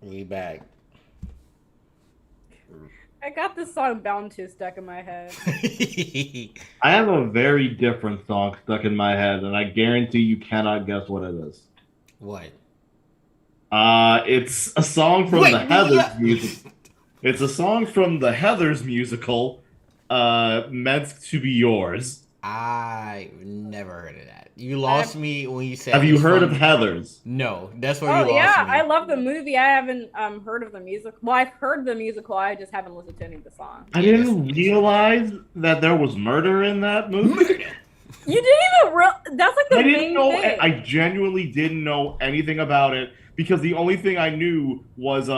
We back. I got this song Bound to stuck in my head. I have a very different song stuck in my head, and I guarantee you cannot guess what it is. What? It's a song from Wait, the Heathers music. It's a song from the Heathers musical, Meant to Be Yours. I never heard of that. You lost me when you said. Have you it's heard from- of Heathers? No, that's where Oh you lost yeah, me. I love the movie. I haven't heard of the musical. Well, I've heard the musical. I just haven't listened to any of the songs. I Yeah, didn't realize that there was murder in that movie. You didn't even That's like the I didn't main know. thing. I genuinely didn't know anything about it because the only thing I knew was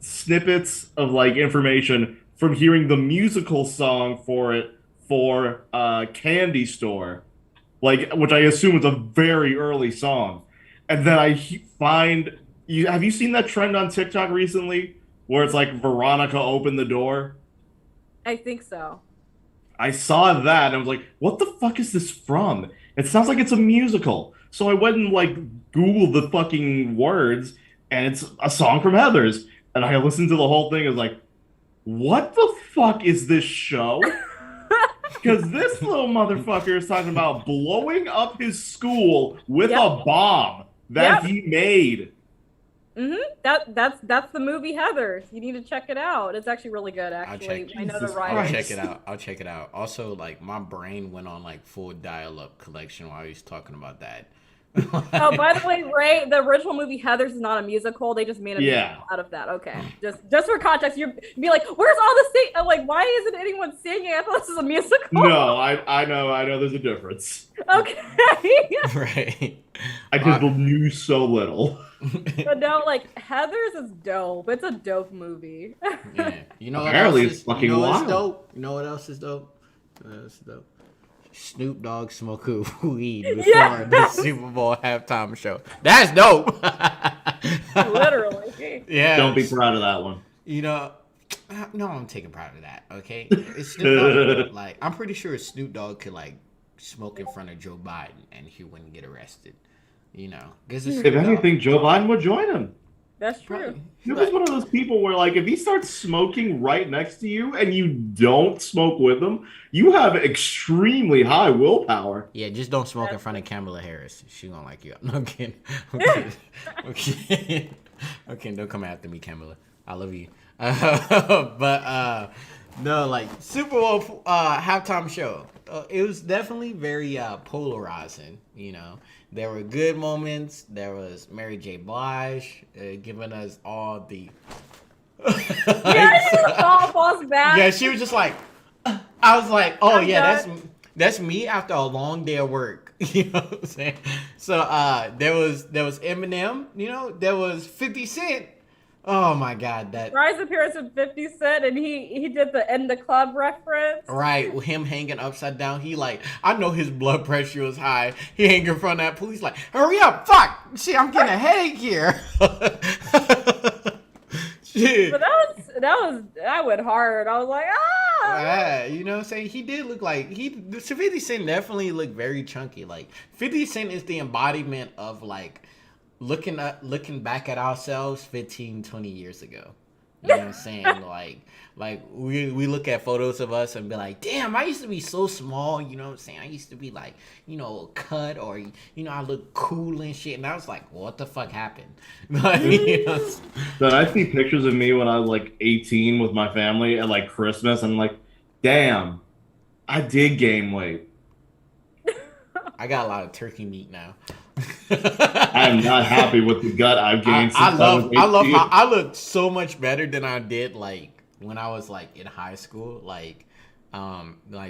snippets of like information from hearing the musical song for it for Candy Store, like which I assume is a very early song, and then find you. Have you seen that trend on TikTok recently where it's like Veronica opened the door? I think so. I saw that and I was like, what the fuck is this from? It sounds like it's a musical. So I went and like Googled the fucking words and it's a song from Heathers. And I listened to the whole thing. I was like, what the fuck is this show? Because this little motherfucker is talking about blowing up his school with Yep. a bomb that Yep. he made. That's the movie Heathers. You need to check it out. It's actually really good. Actually, I know the Jesus writer. I'll Christ. check it out. I'll check it out. Also, like my brain went on like full dial-up collection while he was talking about that. Oh, by the way, Ray, the original movie Heathers is not a musical. They just made a musical out of that. Okay, just for context, you'd be like, "Where's all the sing?" I'm like, why isn't anyone singing? I thought this was a musical. No, I know there's a difference. Okay. Right. I just knew so little. But no, like Heathers is dope. It's a dope movie. Yeah. You know what Apparently else it's is, fucking you know what's wild. dope? You know what else is dope? Dope. Snoop Dogg smoking weed before Yes! the Super Bowl halftime show. That's dope. Literally. Yeah. Don't be proud of that one. You know, no, I'm taking pride of that. Okay, it's Snoop Dogg. Like, I'm pretty sure Snoop Dogg could like smoke in front of Joe Biden and he wouldn't get arrested. You know, because If anything, Joe Biden would join him. That's true. He was one of those people where, like, if he starts smoking right next to you and you don't smoke with him, you have extremely high willpower. Yeah, just don't smoke in front of Kamala Harris. She gonna like you. No, I'm kidding. I'm kidding. I'm kidding. Okay, don't come after me, Kamala. I love you. But no, like Super Bowl halftime show. It was definitely very polarizing. You know, there were good moments. There was Mary J. Blige giving us all the. All falls back. Yeah, she was just like. I was like, oh I'm yeah, done. that's me after a long day of work. You know what I'm saying? So there was Eminem, you know, there was 50 Cent. Oh my god, that Rise appearance with 50 Cent, and he did the "In the Club" reference. right, with him hanging upside down. He like, I know his blood pressure was high. He hanging in front of that police like, hurry up, fuck, shit, I'm getting a headache here. Shit. But that went hard. I was like, Yeah, you know what I'm saying? He did look like 50 Cent definitely looked very chunky. Like 50 Cent is the embodiment of like looking back at ourselves 15, 20 years ago. You know what I'm saying? Like we look at photos of us and be like, damn, I used to be so small, you know what I'm saying? I used to be like, you know, cut or you know, I look cool and shit. And I was like, what the fuck happened? Like, you know, But I see pictures of me when I was like 18 with my family at like Christmas. And I'm like, damn, I did gain weight. I got a lot of turkey meat now. I am not happy with the gut I've gained since I love was 18. how I look so much better than I did like when I was like in high school, like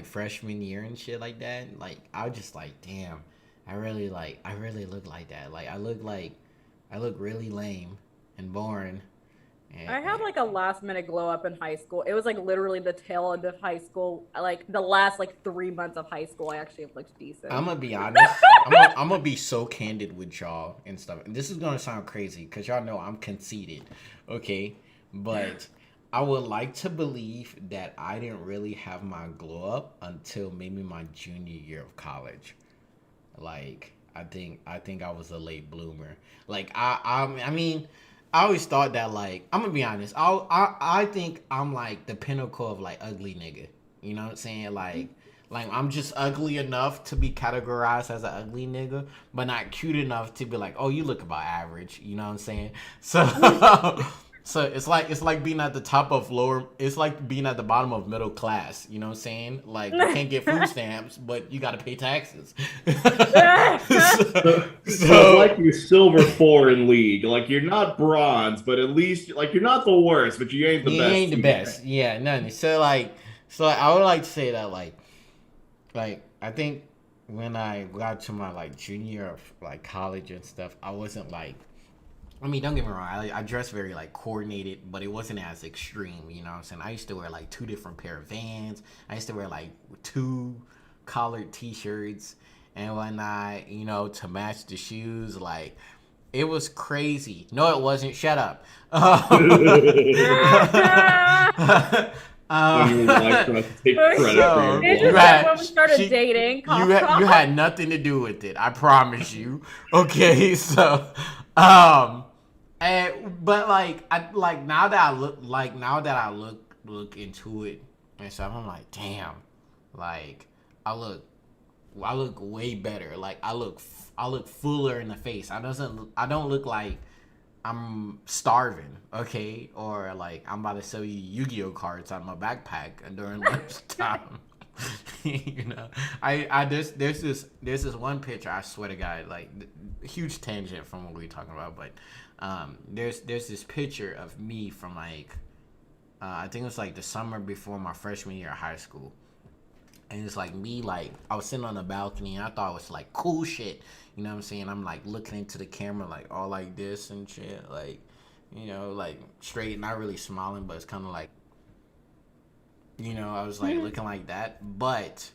freshman year and shit like that. Like I was just like, damn, I really look like that. Like I look really lame and boring. And, I had like a last minute glow up in high school. It was like literally the tail end of high school. Like the last like 3 months of high school, I actually looked decent. I'm gonna be honest. I'm gonna be so candid with y'all and stuff. And this is gonna sound crazy because y'all know I'm conceited, okay? But I would like to believe that I didn't really have my glow up until maybe my junior year of college. Like I think I was a late bloomer. Like I mean, I always thought that like I'm gonna be honest. I think I'm like the pinnacle of like ugly nigga. You know what I'm saying? Like I'm just ugly enough to be categorized as an ugly nigga, but not cute enough to be like, oh, you look about average. You know what I'm saying? So so it's like being at the top of lower. It's like being at the bottom of middle class. You know what I'm saying? Like you can't get food stamps, but you got to pay taxes. So it's like you're silver 4 in league. Like you're not bronze, but at least like you're not the worst, but you ain't the You best. ain't the best. Yeah, none. So I would like to say that like I think when I got to my like junior year of like college and stuff, I wasn't like. I mean, don't get me wrong. I dressed very like coordinated, but it wasn't as extreme. You know what I'm saying? I used to wear like 2 different pair of Vans. I used to wear like 2 collared T-shirts and whatnot. You know, to match the shoes. Like it was crazy. No, it wasn't. Shut up. When you were like trying to take credit for your It's boy. just like when we started dating. You had nothing to do with it. I promise you. Okay, so but like I like now that I look into it and stuff, I'm like, damn, like I look way better. Like I look fuller in the face. I don't look like I'm starving, okay, or like I'm about to sell you Yu-Gi-Oh cards out of my backpack during lunchtime. You know, there's this one picture. I swear to God, like huge tangent from what we were talking about, but there's this picture of me from like I think it was like the summer before my freshman year of high school. And it's like me, like, I was sitting on the balcony and I thought it was like cool shit. You know what I'm saying? I'm like looking into the camera, like all like this and shit. Like, you know, like straight, not really smiling, but it's kind of like, you know, I was like looking like that. But,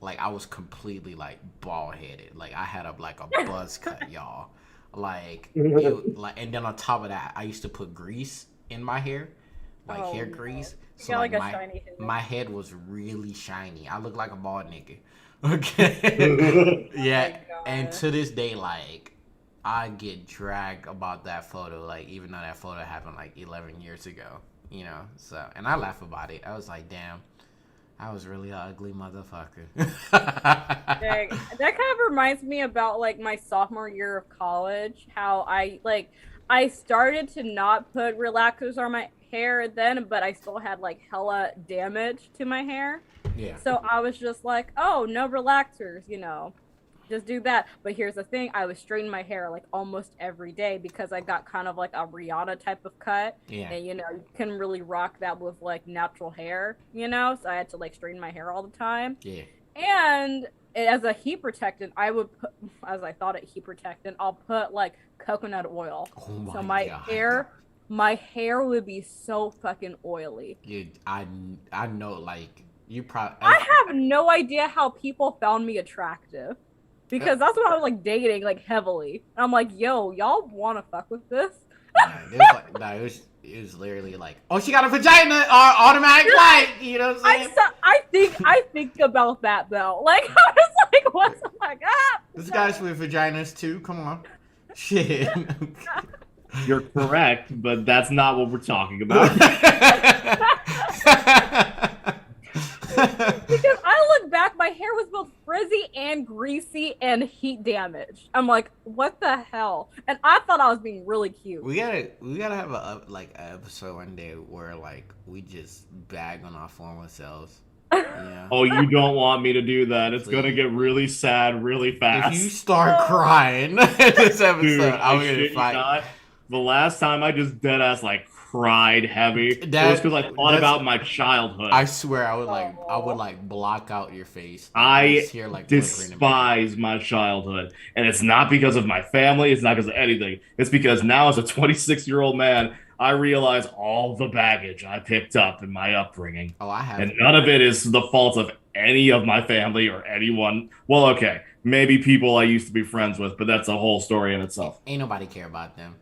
like, I was completely like bald headed. Like, I had like a buzz cut, y'all. Like, and then on top of that, I used to put grease in my hair, like hair grease. So like my head was really shiny. I look like a bald nigga. Okay. Yeah. And to this day, like I get dragged about that photo, like even though that photo happened like 11 years ago, you know. So and I laugh about it. I was like, damn, I was really an ugly motherfucker. Dang. That kind of reminds me about like my sophomore year of college, how I started to not put relaxers on my hair then, but I still had like hella damage to my hair. Yeah. So I was just like, oh, no relaxers, you know, just do that. But here's the thing, I was straightening my hair like almost every day because I got kind of like a Rihanna type of cut. Yeah. And you know, you couldn't really rock that with like natural hair, you know, so I had to like straighten my hair all the time. Yeah. And as a heat protectant, I would put, as I thought it heat protectant, I'll put like coconut oil. Oh my so my hair would be so fucking oily. Dude, I know, like you probably. I have no idea how people found me attractive, because that's what I was like dating like heavily. And I'm like, yo, y'all want to fuck with this? It was literally like, oh, she got a vagina, automatic light. You know what I'm saying? I think about that though. Like I was like, what's my god? This guy's with vaginas too. Come on, shit. You're correct, but that's not what we're talking about. Because I look back, my hair was both frizzy and greasy and heat damaged. I'm like, what the hell? And I thought I was being really cute. We gotta have a like an episode one day where like we just bag on our former selves. Yeah. Oh, you don't want me to do that. It's gonna get really sad really fast. If you start crying this episode, Dude, I'm gonna fight. The last time I just dead ass like cried heavy, it was because I thought about my childhood. I swear I would like block out your face. I hear, like, despise my childhood, and it's not because of my family. It's not because of anything. It's because now as a 26-year-old man, I realize all the baggage I picked up in my upbringing. Oh, I have, and none of it is the fault of any of my family or anyone. Well, okay, maybe people I used to be friends with, but that's a whole story in itself. Ain't nobody care about them.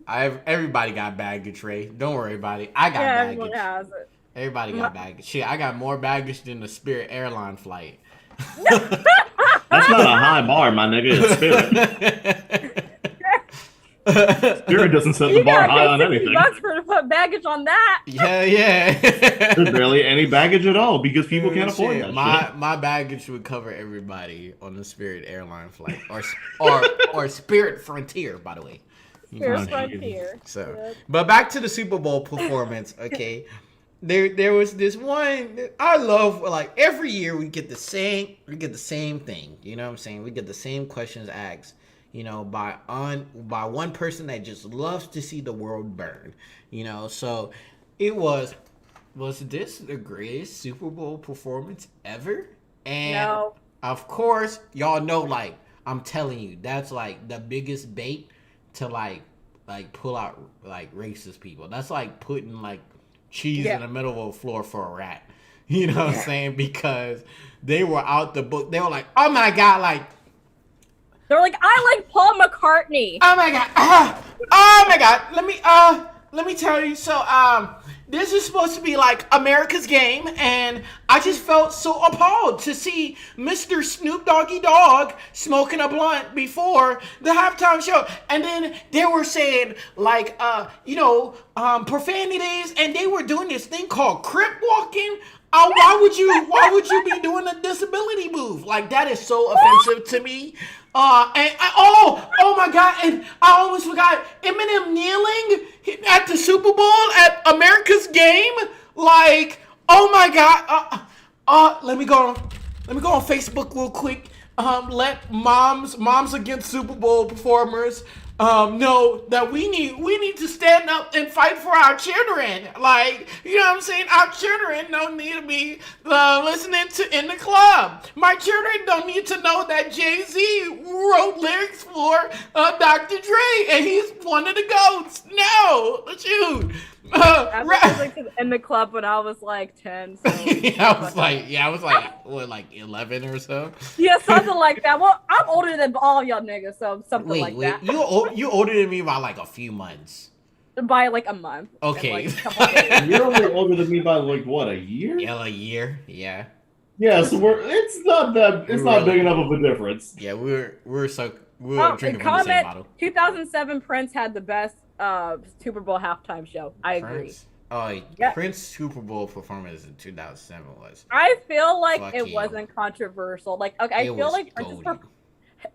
Everybody got baggage, Ray. Don't worry about it. I got baggage. Everyone has it. Everybody got baggage. Shit, I got more baggage than the Spirit airline flight. That's not a high bar, my nigga. It's Spirit. Spirit doesn't set the You bar gotta high pay on 60 anything. bucks for to put baggage on that. Yeah. There's barely any baggage at all because people can't afford Shit, that my shit. my baggage would cover everybody on the Spirit airline flight or Spirit Frontier, by the way. You know what I'm Fierce saying? frontier. So, Yep. but back to the Super Bowl performance. Okay, there was this one I love. Like every year we get the same thing. You know what I'm saying? We get the same questions asked. You know, by one person that just loves to see the world burn. You know, so it was this the greatest Super Bowl performance ever? And No. of course, y'all know, like, I'm telling you, that's like the biggest bait to like pull out like racist people. That's like putting like cheese in the middle of the floor for a rat. You know what I'm saying? Because they were out the book. They were like, oh my God, like, They're like, I like Paul McCartney. oh my God. Oh my God. Let me tell you. So this is supposed to be like America's game, and I just felt so appalled to see Mr. Snoop Doggy Dogg smoking a blunt before the halftime show. And then they were saying like profanities, and they were doing this thing called crip walking. Why would you be doing a disability move? Like that is so offensive to me. Oh my God, and I almost forgot Eminem kneeling at the Super Bowl at America's game. Like, oh my God. Let me go on Facebook real quick. Let moms against Super Bowl performers know that we need to stand up and fight for our children. Like, you know what I'm saying? Our children don't need to be listening to in the club. My children don't need to know that Jay-Z wrote lyrics for Dr. Dre and he's one of the GOATs. No, shoot. I was like in the club when I was like 10. So I was like, what, like 11 or so? yeah, something like that. Well, I'm older than all of y'all niggas, so something like that. You older than me by like a few months. By like a month. Okay. And, like, a couple days. You're only older than me by like what, a year? Yeah, a year. Yeah. Yeah, so it's not big enough of a difference. Yeah, we were drinking from the same bottle. 2007 Prince had the best Super Bowl halftime show. I agree. Prince Super Bowl performance in 2007 was. I feel like it wasn't controversial. Like, okay, I feel like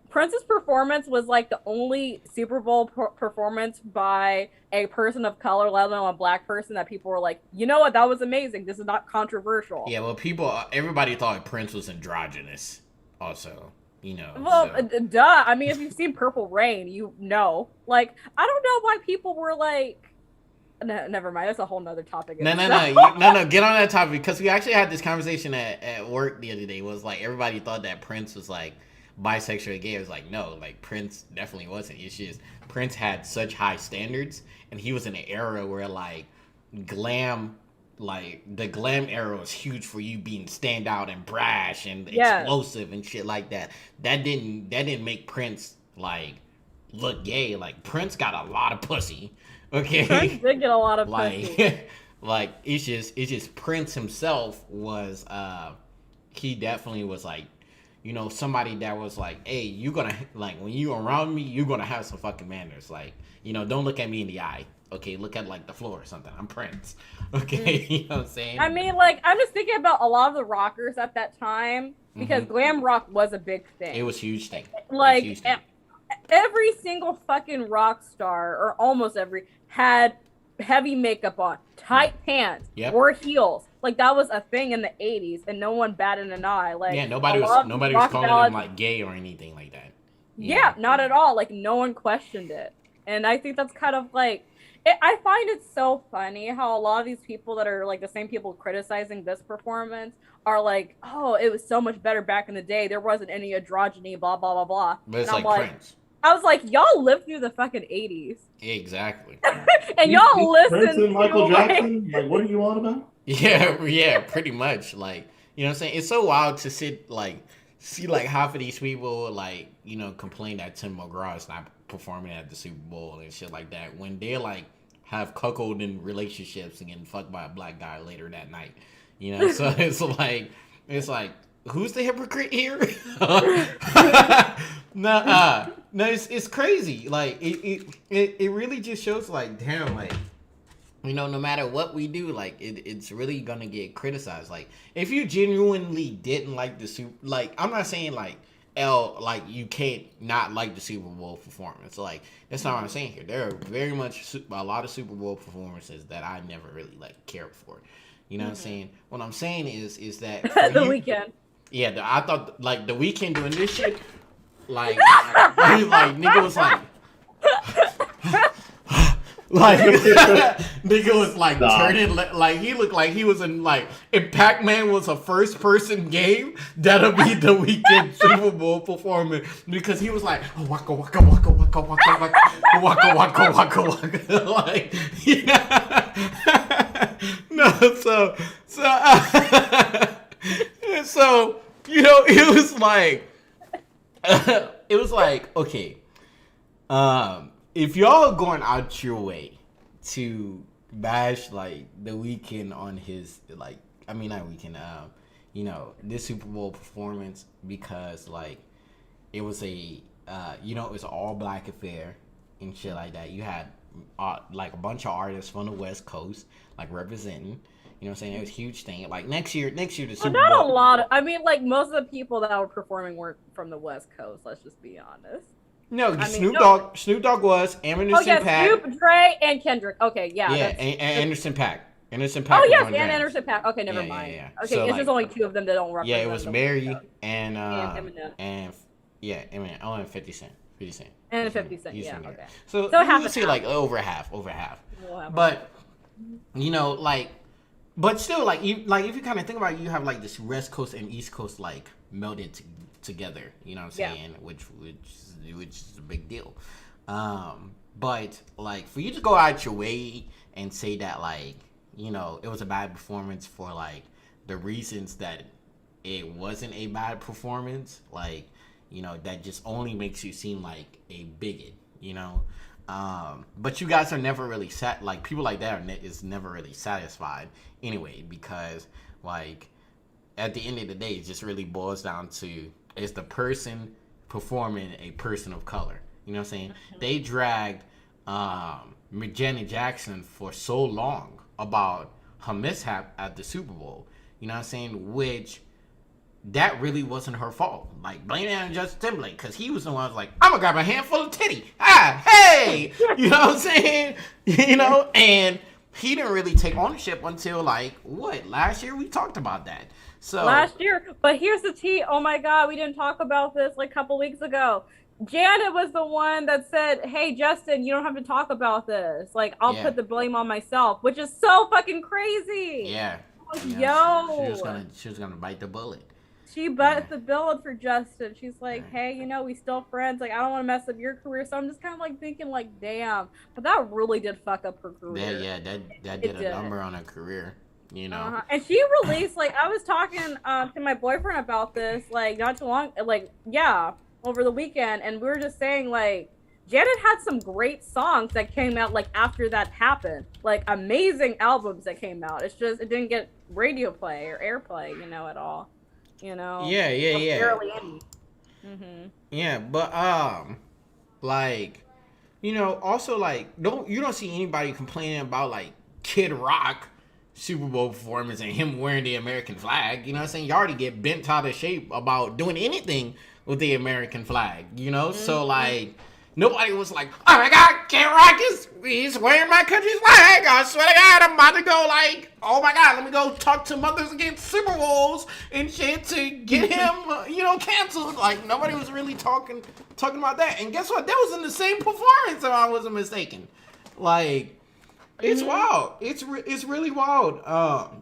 Prince's performance was like the only Super Bowl performance by a person of color, let alone a black person, that people were like, you know what, that was amazing. This is not controversial. Yeah, well, everybody thought Prince was androgynous. Also, you know. Well, duh. I mean, if you've seen Purple Rain, you know. Like, I don't know why people were like. No, never mind. That's a whole nother topic. No. Get on that topic because we actually had this conversation at work the other day. Was like everybody thought that Prince was like bisexual or gay. It was like no, like Prince definitely wasn't. It's just Prince had such high standards, and he was in an era where like glam. Like the glam era was huge for you being standout and brash and explosive and shit like that. That didn't make Prince like look gay. Like Prince got a lot of pussy. Okay, Prince did get a lot of pussy. Like it's just Prince himself was he definitely was like, you know, somebody that was like, hey, you gonna like when you around me, you're gonna have some fucking manners. Like, you know, don't look at me in the eye. Okay, look at like the floor or something. I'm Prince. Okay, you know what I'm saying? I mean, like, I'm just thinking about a lot of the rockers at that time because glam rock was a big thing. It was a huge thing. Like, every single fucking rock star, or almost every, had heavy makeup on, tight pants, or heels. Like, that was a thing in the 80s, and no one batted an eye. Like, yeah, nobody was calling them like gay or anything like that. Yeah, not at all. Like, no one questioned it. And I think that's kind of like, I find it so funny how a lot of these people that are like the same people criticizing this performance are like, oh, it was so much better back in the day. There wasn't any androgyny, blah, blah, blah, blah. But it's like Prince. I was like, y'all lived through the fucking 80s. Exactly. And y'all listened Prince and Michael Jackson? Like, what are you on about? Yeah, pretty much. Like, you know what I'm saying? It's so wild to see like half of these people like, you know, complain that Tim McGraw is not performing at the Super Bowl and shit like that when they like have cuckold in relationships and getting fucked by a black guy later that night. You know, so it's like who's the hypocrite here? No, it's crazy. Like it really just shows like, damn, like, you know, no matter what we do, like it's really gonna get criticized. Like if you genuinely didn't like the Super, like I'm not saying like like you can't not like the Super Bowl performance. Like that's not what I'm saying here. There are very much a lot of Super Bowl performances that I never really like cared for. You know what I'm saying? What I'm saying is that The Weeknd. Yeah, I thought like the Weeknd doing this shit, like nigga was like. Like nigga was like turning like he looked like he was in like if Pac-Man was a first person game, that'll be the Weeknd Super Bowl performance because he was like waka waka waka waka waka waka waka waka waka waka like yeah. No so you know it was like okay if y'all going out your way to bash like the Weeknd on his like I mean not Weeknd you know this Super Bowl performance because like it was a you know it was an all black affair and shit like that. You had like a bunch of artists from the West Coast like representing. You know what I'm saying? It was a huge thing. Like next year the Super Bowl. Not a lot. I mean, like most of the people that were performing weren't from the West Coast. Let's just be honest. No, Snoop Dogg was Anderson .Paak. Snoop, Dre, and Kendrick. Okay, yeah. Yeah, and Anderson .Paak. Anderson .Paak. Oh yes, and Anderson .Paak. Okay, never mind. Yeah. Okay, so, it's just only two of them that don't represent. Yeah, it was Mary and Eminem. And yeah, Eminem. Oh, and 50 Cent. 50 Cent. And 50 Cent. Yeah. Okay. So you would say like over half. But you know, like, but still, like, if you kind of think about it, you have like this West Coast and East Coast like melded together. You know what I'm saying? Yeah. Which is a big deal. But like for you to go out your way and say that like, you know, it was a bad performance for like the reasons that it wasn't a bad performance, like, you know, that just only makes you seem like a bigot, you know. But you guys are never really like people like that is never really satisfied anyway, because like at the end of the day it just really boils down to is the person performing a person of color. You know what I'm saying? They dragged Janet Jackson for so long about her mishap at the Super Bowl. You know what I'm saying? Which that really wasn't her fault. Like blame it on Justin Timberlake because he was the one who was like, I'm gonna grab a handful of titty. Hey, you know what I'm saying? You know, and he didn't really take ownership until like what last year we talked about that. So last year, but here's the tea. Oh my God, we didn't talk about this like a couple weeks ago. Janet was the one that said, "Hey Justin, you don't have to talk about this. Like I'll put the blame on myself," which is so fucking crazy. Yeah. Like, yo, she was gonna bite the bullet. She bit the bullet for Justin. She's like, "Hey, you know, we still friends. Like I don't want to mess up your career." So I'm just kind of like thinking, like, damn, but that really did fuck up her career. That did a number on her career. You know, and she released like I was talking to my boyfriend about this like not too long over the weekend, and we were just saying like Janet had some great songs that came out like after that happened, like amazing albums that came out. It's just it didn't get radio play or airplay, you know, at all. You know, barely any. Yeah, but like, you know, also like you don't see anybody complaining about like Kid Rock Super Bowl performance and him wearing the American flag. You know what I'm saying? You already get bent out of shape about doing anything with the American flag, you know? So like nobody was like, oh my God, Kid Rock he's wearing my country's flag. I swear to God, I'm about to go like, oh my God, let me go talk to Mothers Against Super Bowls and shit to get him, you know, canceled. Like nobody was really talking about that. And guess what? That was in the same performance, if I wasn't mistaken. Like, it's wild. It's really wild.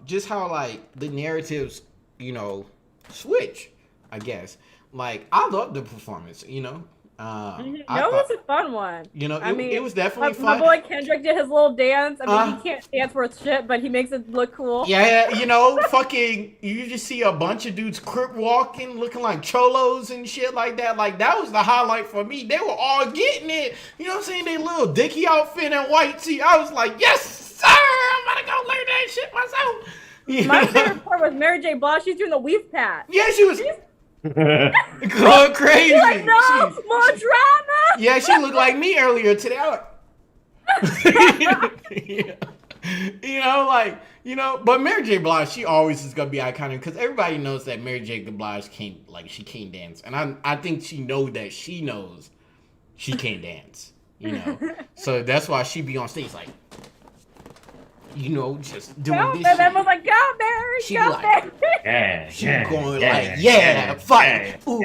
Just how like the narratives, you know, switch. I guess. Like I love the performance. You know. It was a fun one. You know, it was definitely fun. My boy Kendrick did his little dance. I mean, he can't dance worth shit, but he makes it look cool. Yeah, you know, fucking, you just see a bunch of dudes crip walking, looking like cholos and shit like that. Like, that was the highlight for me. They were all getting it. You know what I'm saying? They little dicky outfit and white tee. I was like, yes, sir! I'm about to go learn that shit myself. My favorite part was Mary J. Blige. She's doing the weave pat. Yeah, she was going crazy. Like, no, more drama. Yeah, she looked like me earlier today. Yeah. But Mary J. Blige, she always is gonna be iconic because everybody knows that Mary J. Blige she can't dance, and I think she knows she can't dance, so that's why she be on stage like, just doing this. And everyone's like, go, Mary, She go, like, Mary. She going fight, ooh,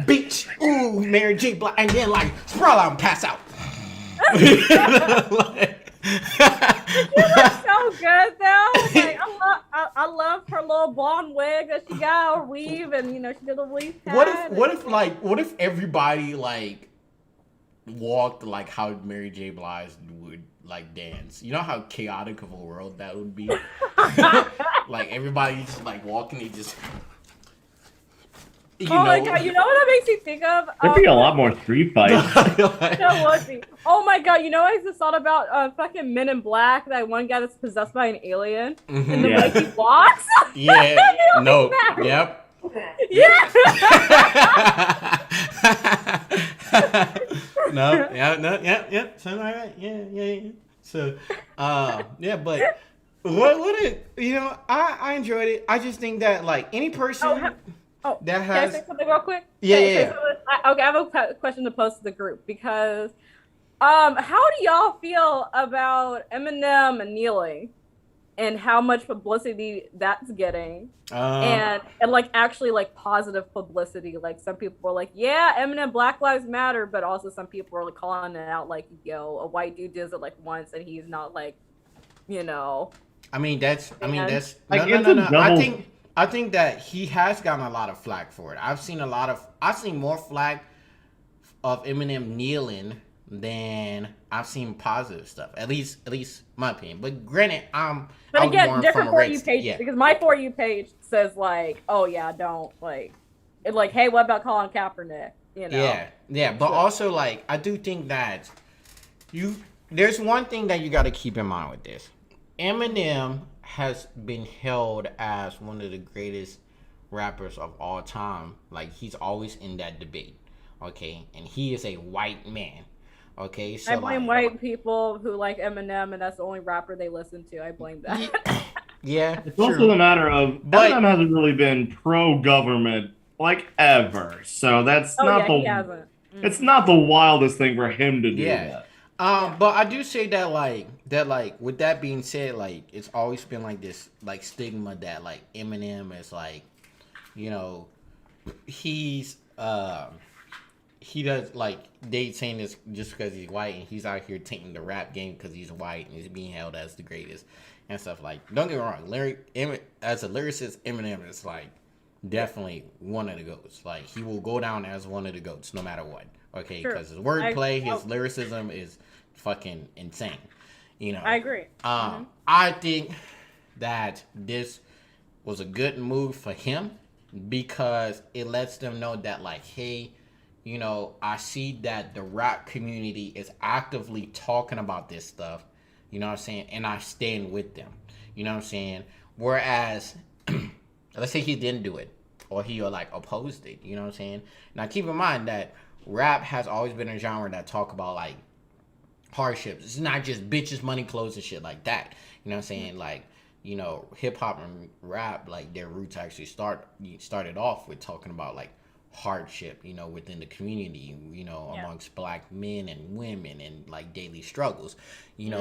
bitch, ooh, Mary J. Blige, and then like sprawl out and pass out. She looks so good though. Like I love her little blonde wig that she got, or weave, and she did a weave. What if everybody like walked like how Mary J. Blige would like dance? You know how chaotic of a world that would be. Like everybody just like walking, they just. My god! You know what that makes me think of? There'd be a lot more street fights. That would be. Oh my god! You know I just thought about fucking Men in Black. That one guy that's possessed by an alien, and the way he walks. Yeah. No. Yep. Yeah. No. Yeah. Sounds like that. Yeah. So, but I enjoyed it. I just think that like any person. That has... Can I say something real quick? Yeah. I have a question to post to the group because, how do y'all feel about Eminem and kneeling, and how much publicity that's getting, and like actually like positive publicity? Like some people are like, yeah, Eminem, Black Lives Matter, but also some people are like calling it out like, yo, a white dude does it like once and he's not like, I mean that's like, no. I think that he has gotten a lot of flack for it. I've seen more flack of Eminem kneeling than I've seen positive stuff. At least my opinion. But granted, But again, different For You page, because my For You page says like, oh yeah, don't like hey, what about Colin Kaepernick? Yeah. But also like I do think that there's one thing that you got to keep in mind with this. Eminem has been held as one of the greatest rappers of all time. Like he's always in that debate, okay? And he is a white man, okay? So I blame white people who like Eminem, and that's the only rapper they listen to. I blame that. Yeah, it's also the matter of Eminem hasn't really been pro-government like ever, so that's he hasn't. It's not the wildest thing for him to do that. But I do say that with that being said, like it's always been like this like stigma that like Eminem is like, he's he does like they saying this just because he's white and he's out here taking the rap game because he's white and he's being held as the greatest and stuff. Like don't get me wrong, as a lyricist, Eminem is like definitely one of the goats. Like he will go down as one of the goats no matter what. Okay, because his wordplay, his lyricism is fucking insane. I agree. I think that this was a good move for him because it lets them know that like, hey, I see that the rap community is actively talking about this stuff, you know what I'm saying, and I stand with them, you know what I'm saying. Whereas, let's say he didn't do it or he like opposed it, you know what I'm saying. Now keep in mind that rap has always been a genre that talk about like hardships. It's not just bitches, money, clothes, and shit like that. You know what I'm saying? Like, hip hop and rap, like their roots actually started off with talking about like hardship, within the community, amongst black men and women and like daily struggles,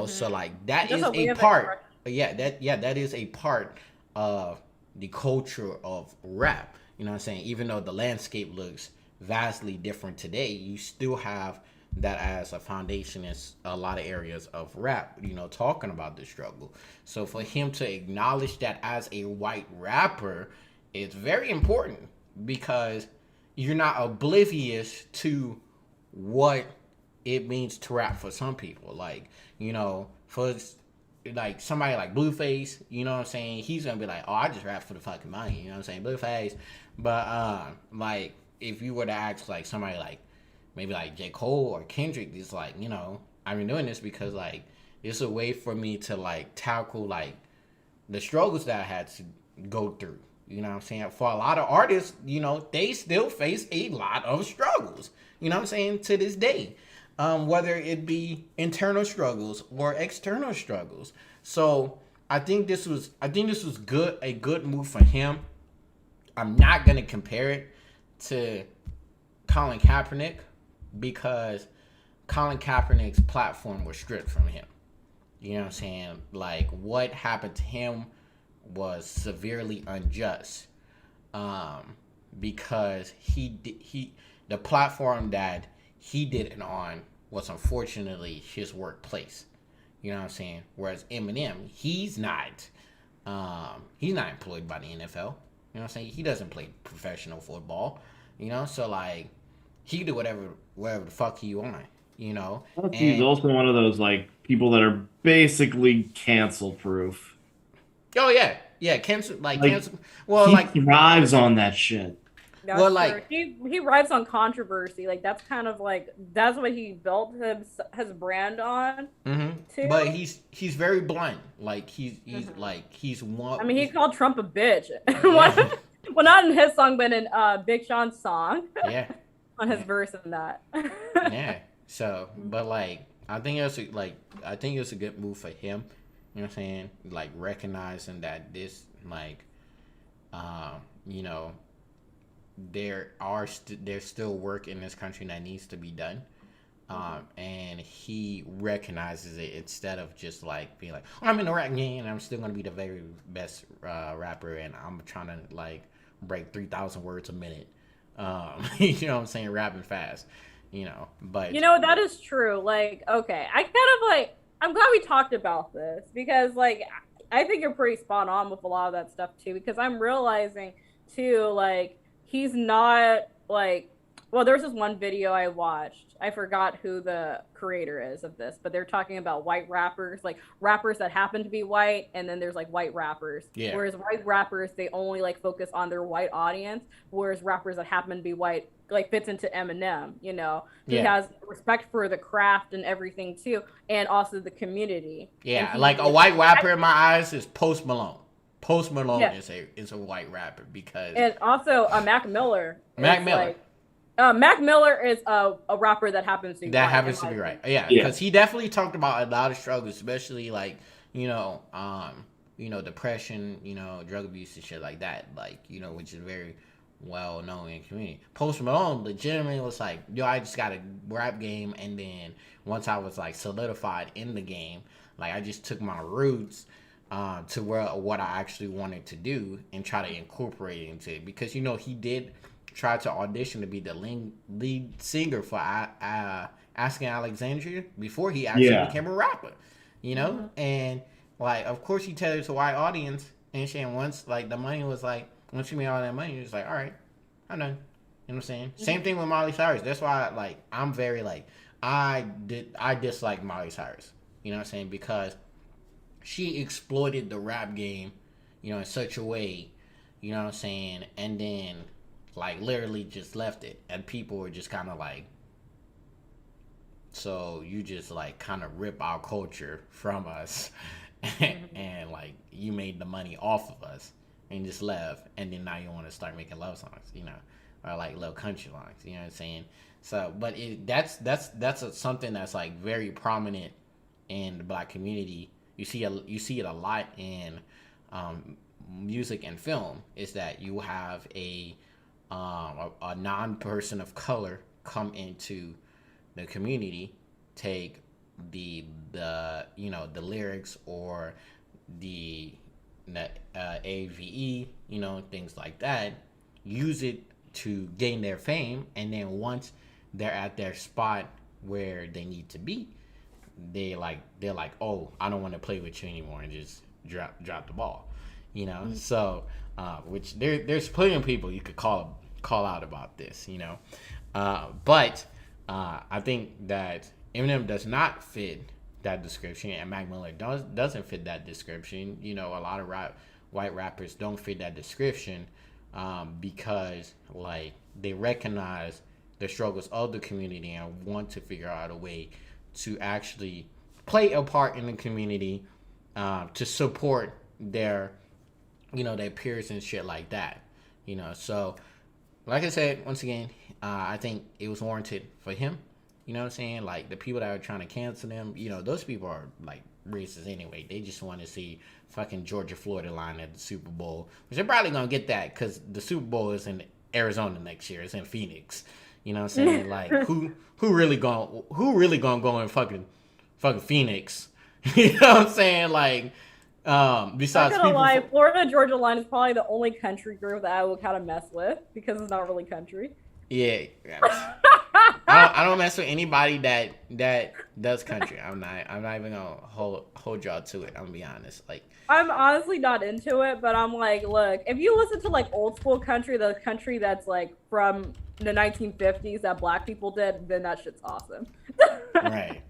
so like that is a part. That is a part of the culture of rap. You know what I'm saying? Even though the landscape looks vastly different today, you still have that as a foundation in a lot of areas of rap, talking about the struggle. So for him to acknowledge that as a white rapper, it's very important because you're not oblivious to what it means to rap for some people. Like, for like somebody like Blueface, you know what I'm saying? He's gonna be like, oh, I just rap for the fucking money, you know what I'm saying? Blueface. But like if you were to ask like somebody like maybe like J. Cole or Kendrick, it's like, I've been doing this because like it's a way for me to like tackle like the struggles that I had to go through. You know what I'm saying? For a lot of artists, they still face a lot of struggles. You know what I'm saying? To this day. Whether it be internal struggles or external struggles. So I think this was a good move for him. I'm not gonna compare it to Colin Kaepernick because Colin Kaepernick's platform was stripped from him. You know what I'm saying? Like, what happened to him was severely unjust, because the platform that he did it on was unfortunately his workplace. You know what I'm saying? Whereas Eminem, he's not employed by the NFL. You know what I'm saying? He doesn't play professional football. So like, he can do whatever the fuck he want. He's also one of those like people that are basically cancel proof. Oh yeah, cancel. Well, he thrives on that shit. That's true. He rides on controversy. Like that's kind of like that's what he built his brand on. Mm-hmm. Too. But he's very blunt. Like he's one. I mean, he called Trump a bitch. Yeah. Well, not in his song, but in Big Sean's song. Yeah. On his verse in that. Yeah. So, but like, I think it was a good move for him. You know what I'm saying? Like recognizing that this, like, there's still work in this country that needs to be done. And he recognizes it instead of just like being like, I'm in the rap game and I'm still gonna be the very best rapper and I'm trying to like break 3,000 words a minute. You know what I'm saying? Rapping fast. But that is true. Like, okay, I'm glad we talked about this because like I think you're pretty spot on with a lot of that stuff too, because I'm realizing too, like, he's not like, well, there's this one video I watched. I forgot who the creator is of this, but they're talking about white rappers, like rappers that happen to be white, and then there's like white rappers. Yeah. Whereas white rappers, they only like focus on their white audience, whereas rappers that happen to be white like fits into Eminem, He has respect for the craft and everything too, and also the community. Yeah, like a white rapper in my eyes is Post Malone. Post Malone is a white rapper because, and also Mac Miller. Mac Miller is a rapper that happens to be right. Yeah, because he definitely talked about a lot of struggles, especially like depression, drug abuse and shit like that, like which is very well known in the community. Post Malone legitimately was like, yo, I just got a rap game, and then once I was like solidified in the game, like I just took my roots to what I actually wanted to do and try to incorporate it into it, because he did try to audition to be the lead singer for Asking Alexandria before he actually became a rapper, and like of course he tailored to white audience, and shit, once like the money was like, once you made all that money, you're just like, all right, I'm done. You know what I'm saying? Mm-hmm. Same thing with Miley Cyrus. That's why, like, I'm very, like, I dislike Miley Cyrus. You know what I'm saying? Because she exploited the rap game, in such a way, you know what I'm saying? And then, like, literally just left it. And people were just kind of like, so you just, like, kind of rip our culture from us. And, like, you made the money off of us. And just left, and then now you want to start making love songs, or like little country songs, you know what I'm saying? So, but that's something that's like very prominent in the Black community. You see it a lot in music and film. Is that you have a non-person of color come into the community, take the lyrics or the AVE, things like that, use it to gain their fame, and then once they're at their spot where they need to be, they're like, oh, I don't want to play with you anymore, and just drop the ball, Mm-hmm. So, which there's plenty of people you could call out about this, but I think that Eminem does not fit that description, and Mac Miller doesn't fit that description. A lot of white rappers don't fit that description because like they recognize the struggles of the community and want to figure out a way to actually play a part in the community to support their their peers and shit like that. So like I said, once again, I think it was warranted for him. You know what I'm saying? Like, the people that are trying to cancel them, those people are, like, racist anyway. They just want to see fucking Georgia Florida line at the Super Bowl, which they're probably going to get that because the Super Bowl is in Arizona next year. It's in Phoenix. You know what I'm saying? Like, who really going to go in fucking Phoenix? You know what I'm saying? Like, besides I'm not gonna lie, Florida Georgia line is probably the only country group that I would kind of mess with because it's not really country. Yeah. I don't mess with anybody that does country. I'm not even gonna hold y'all to it. I'm gonna be honest. Like, I'm honestly not into it, but I'm like, look, if you listen to like old school country, the country that's like from the 1950s that black people did, then that shit's awesome. Right.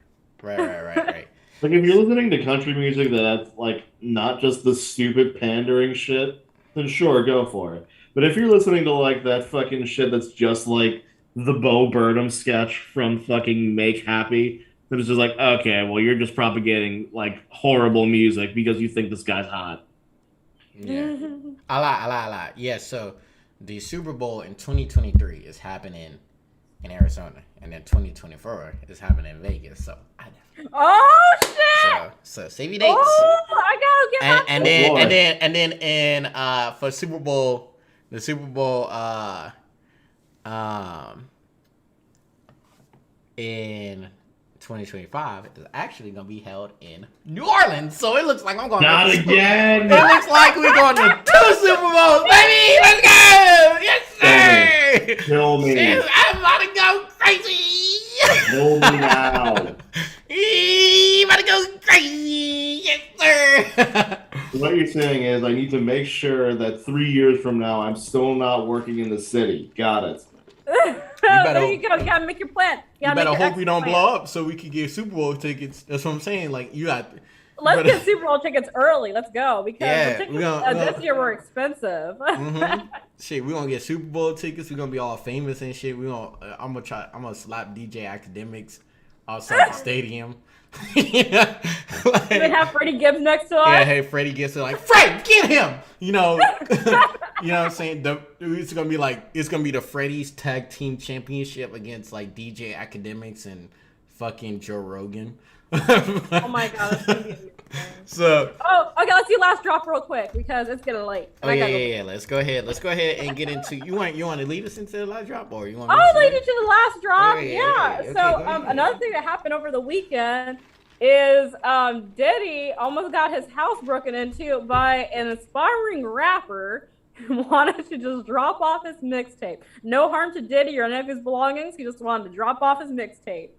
Like, if you're listening to country music that's like not just the stupid pandering shit, then sure, go for it. But if you're listening to like that fucking shit that's just like the Bo Burnham sketch from fucking Make Happy, then it's just like, okay, well, you're just propagating like horrible music because you think this guy's hot. Yeah. I lie. Yeah, so the Super Bowl in 2023 is happening in Arizona, and then 2024 is happening in Vegas. So oh shit! So save your dates. Oh, I gotta get my and then for Super Bowl, the Super Bowl in 2025 is actually gonna be held in New Orleans. So it looks like I'm going. Not again. It looks like we're going to 2 Super Bowls, baby. Let's go. Yes, sir. Kill me. I'm about to go crazy. Kill me now. I'm about to go crazy. Yes, sir. What you're saying is I need to make sure that 3 years from now I'm still not working in the city. Got it. There you go. You gotta make your plan. You better hope we don't blow up so we can get Super Bowl tickets. That's what I'm saying. Like, let's get Super Bowl tickets early. Let's go because the tickets this year were expensive. Shit, we're gonna get Super Bowl tickets. We're gonna be all famous and shit. I'm gonna slap DJ Academics outside the stadium. Like, even have Freddie Gibbs next to us. Yeah, hey, Freddie Gibbs, like, Fred, get him. You know what I'm saying? It's gonna be the Freddy's Tag Team Championship against like DJ Academics and fucking Joe Rogan. Oh my god, that's gonna be amazing. So. Oh, okay. Let's do last drop real quick because it's getting late. Oh yeah. Let's go ahead and get into. You want to lead us into the last drop, or you want? I'll lead you to the last drop. Yeah. Okay, So another thing that happened over the weekend is Diddy almost got his house broken into by an aspiring rapper who wanted to just drop off his mixtape. No harm to Diddy or any of his belongings. He just wanted to drop off his mixtape.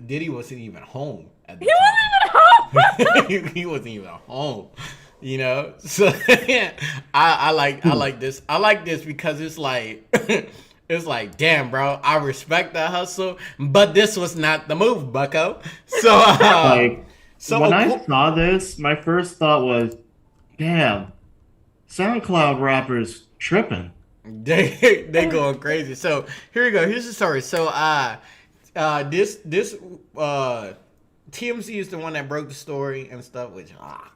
Diddy wasn't even home at the time. He wasn't even home. So yeah, I like this. I like this because it's like it's like, damn, bro, I respect that hustle, but this was not the move, bucko. So when I saw this, my first thought was, damn, SoundCloud rappers tripping. They going crazy. So here we go. Here's the story. So this TMZ is the one that broke the story and stuff, which of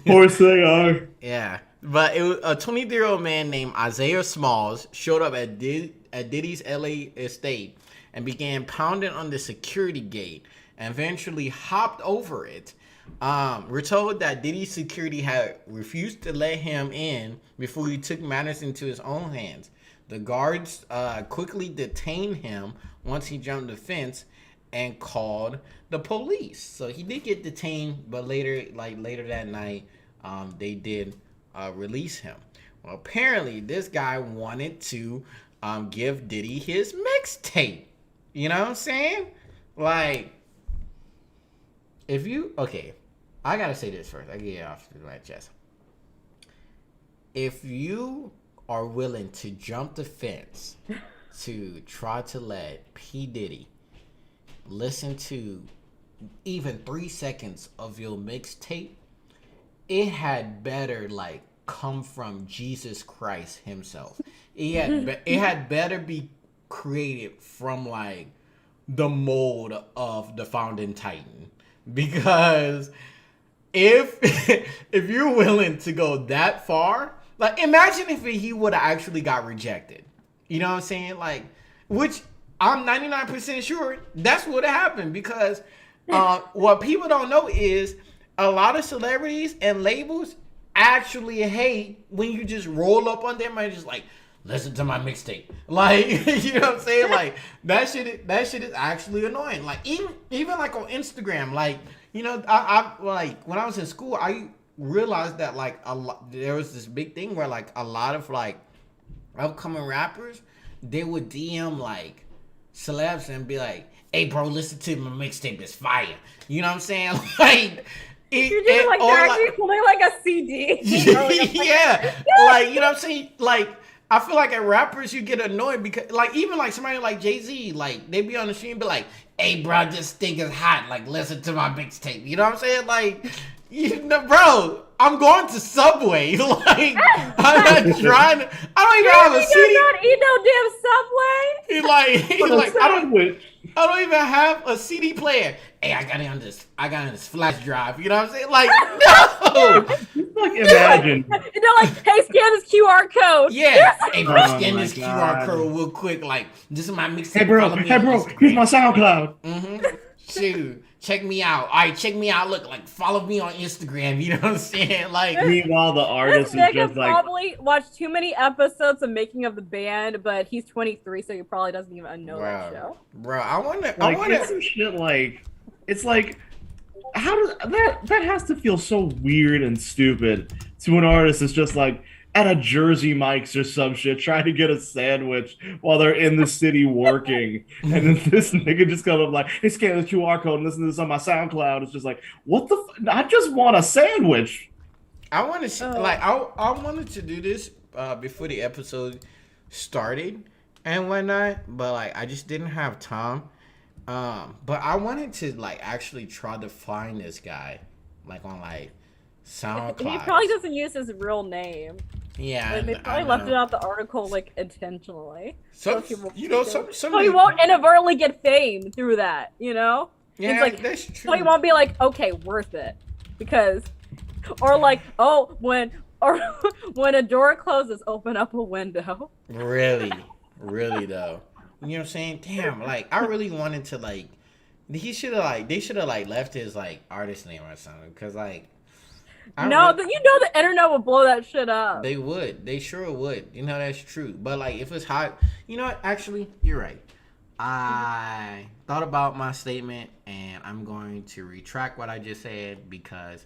course they are. Yeah, but it was a 23-year-old man named Isaiah Smalls showed up at Diddy's LA estate and began pounding on the security gate and eventually hopped over it. We're told that Diddy's security had refused to let him in before he took matters into his own hands. The guards quickly detained him once he jumped the fence and called the police. So he did get detained, but later that night, they did release him. Well, apparently this guy wanted to give Diddy his mixtape. You know what I'm saying? Like, I gotta say this first. I get it off my chest. If you are willing to jump the fence to try to let P. Diddy listen to even 3 seconds of your mixtape, it had better come from Jesus Christ himself. It had better be created from the mold of the founding Titan, because if if you're willing to go that far, like imagine if he would have actually got rejected. You know what I'm saying? Like, which I'm 99% sure that's what happened because what people don't know is a lot of celebrities and labels actually hate when you just roll up on them and just like listen to my mixtape. Like, you know what I'm saying? Like that shit is actually annoying. Like even like on Instagram, like, you know, I like when I was in school, I realized that like there was this big thing where like a lot of like upcoming rappers, they would DM like celebs and be like, "Hey bro, listen to my mixtape, it's fire." You know what I'm saying? Like you're just like they're actually pulling like a CD. Yeah. Like, you know what I'm saying? Like I feel like at rappers you get annoyed because like even like somebody like Jay-Z, like they be on the stream and be like, "Hey bro, this thing is hot, like listen to my mixtape." You know what I'm saying? Like, you know, bro, I'm going to Subway. Like I'm not trying to, I don't even have a CD. You not eat no damn Subway. He like I don't even have a CD player. Hey, I got it on this flash drive. You know what I'm saying? Like, no. Like imagine. You know, like, hey, scan this QR code. Yeah. Hey, bro, scan this QR code real quick. Like, this is my mixtape. Hey, bro, here's my SoundCloud. Mm-hmm. Shoot. Check me out. All right, check me out. Look, like, follow me on Instagram. You know what I'm saying? Like, meanwhile, the artist is just like probably watched too many episodes of Making of the Band, but he's 23, so he probably doesn't even know that show. Bro, I wonder. It's some shit like, it's like, how does that has to feel so weird and stupid to an artist that's just like at a Jersey Mike's or some shit trying to get a sandwich while they're in the city working, and then this nigga just comes up like, "Hey, scan the QR code and listen to this on my SoundCloud." It's just like, what the? I just want a sandwich. I want to see, like, I wanted to do this before the episode started and whatnot, but like I just didn't have time. But I wanted to like actually try to find this guy, like on like SoundCloud. He probably doesn't use his real name. Yeah, like, they probably left it out the article like intentionally. So you know, so he won't inadvertently get fame through that. You know? Yeah, like, that's true. So he won't be like, okay, worth it, because, or like, oh, when a door closes, open up a window. Really though. You know what I'm saying? Damn, like I really wanted to like they should have like left his like artist name or something, because like you know the internet would blow that shit up. They sure would. You know, that's true. But like if it's hot, you know what? Actually, you're right. I thought about my statement and I'm going to retract what I just said because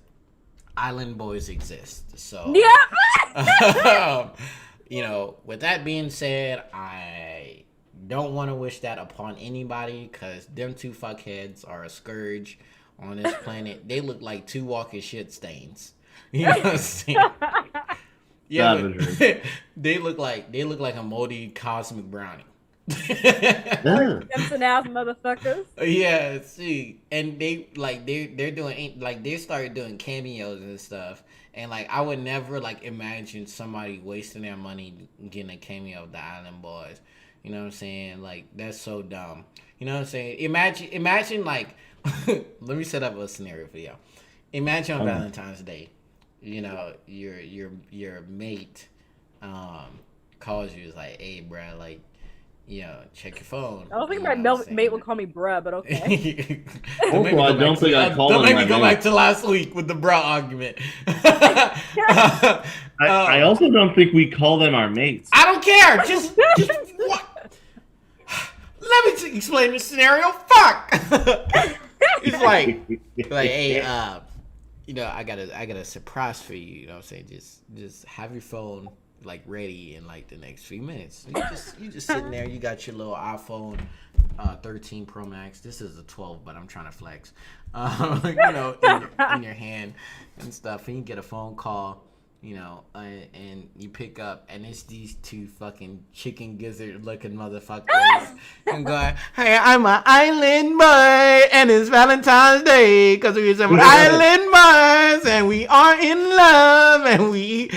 island boys exist. So yeah. You know, with that being said, I don't want to wish that upon anybody because them two fuckheads are a scourge on this planet. They look like two walking shit stains. You know what I'm saying? Yeah, they look like a moldy cosmic brownie. Simpson ass motherfuckers. Yeah, see, and they're doing like they started doing cameos and stuff, and like I would never like imagine somebody wasting their money getting a cameo of the Island Boys. You know what I'm saying? Like that's so dumb. You know what I'm saying? Imagine like let me set up a scenario for y'all. Imagine on Valentine's Day, you know, your mate calls you, is like, "Hey, bro, like, you know, check your phone." I don't think my mate would call me bruh, but okay. I don't think I called him. Don't make me go back to last week with the bruh argument. I also don't think we call them our mates. I don't care. Just what? Let me explain the scenario. Fuck. It's like, hey, you know, I got a surprise for you. You know what I'm saying? Just have your phone like ready in like the next few minutes. You just sitting there. You got your little iPhone 13 Pro Max. This is a 12, but I'm trying to flex. You know, in your hand and stuff. And you get a phone call, you know, and you pick up, and it's these two fucking chicken gizzard looking motherfuckers, and going, "Hey, I'm an island boy, and it's Valentine's Day, because we're some island boys, and we are in love, and we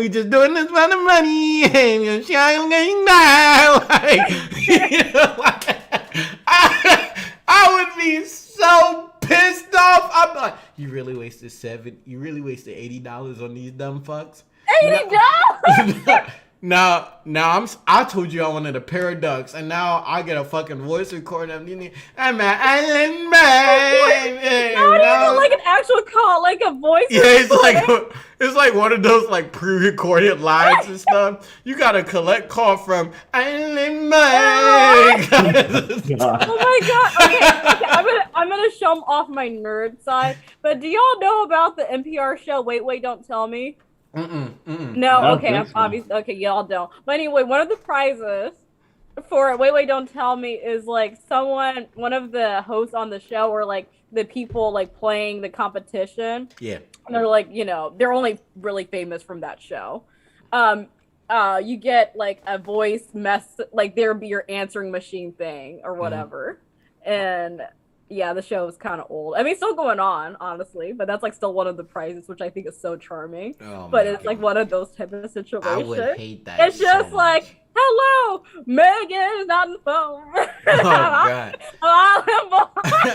just doing this for the money, and you're shining down." Like, you know, like, I would be so pissed off. I'm like, you really wasted $80 on these dumb fucks. $80. Now I told you I wanted a pair of ducks, and now I get a fucking voice recording of me. I'm an island man. Not even like an actual call, like a voice. Yeah, it's like one of those like pre-recorded lines and stuff. You gotta collect call from Island Man. Oh my god! Okay, I'm gonna show them off my nerd side. But do y'all know about the NPR show? Wait, don't tell me. No, okay, obviously, okay, y'all don't. But anyway, one of the prizes for Wait, Don't Tell Me is like one of the hosts on the show, or like the people like playing the competition. Yeah. And they're like, they're only really famous from that show. You get like a voice like there'll be your answering machine thing or whatever. And yeah, the show is kind of old. I mean, it's still going on, honestly, but that's like still one of the prizes, which I think is so charming. Oh, but it's like one of those type of situations. I would hate that. It's just so like, much. hello, Megan is not on the phone. Oh god.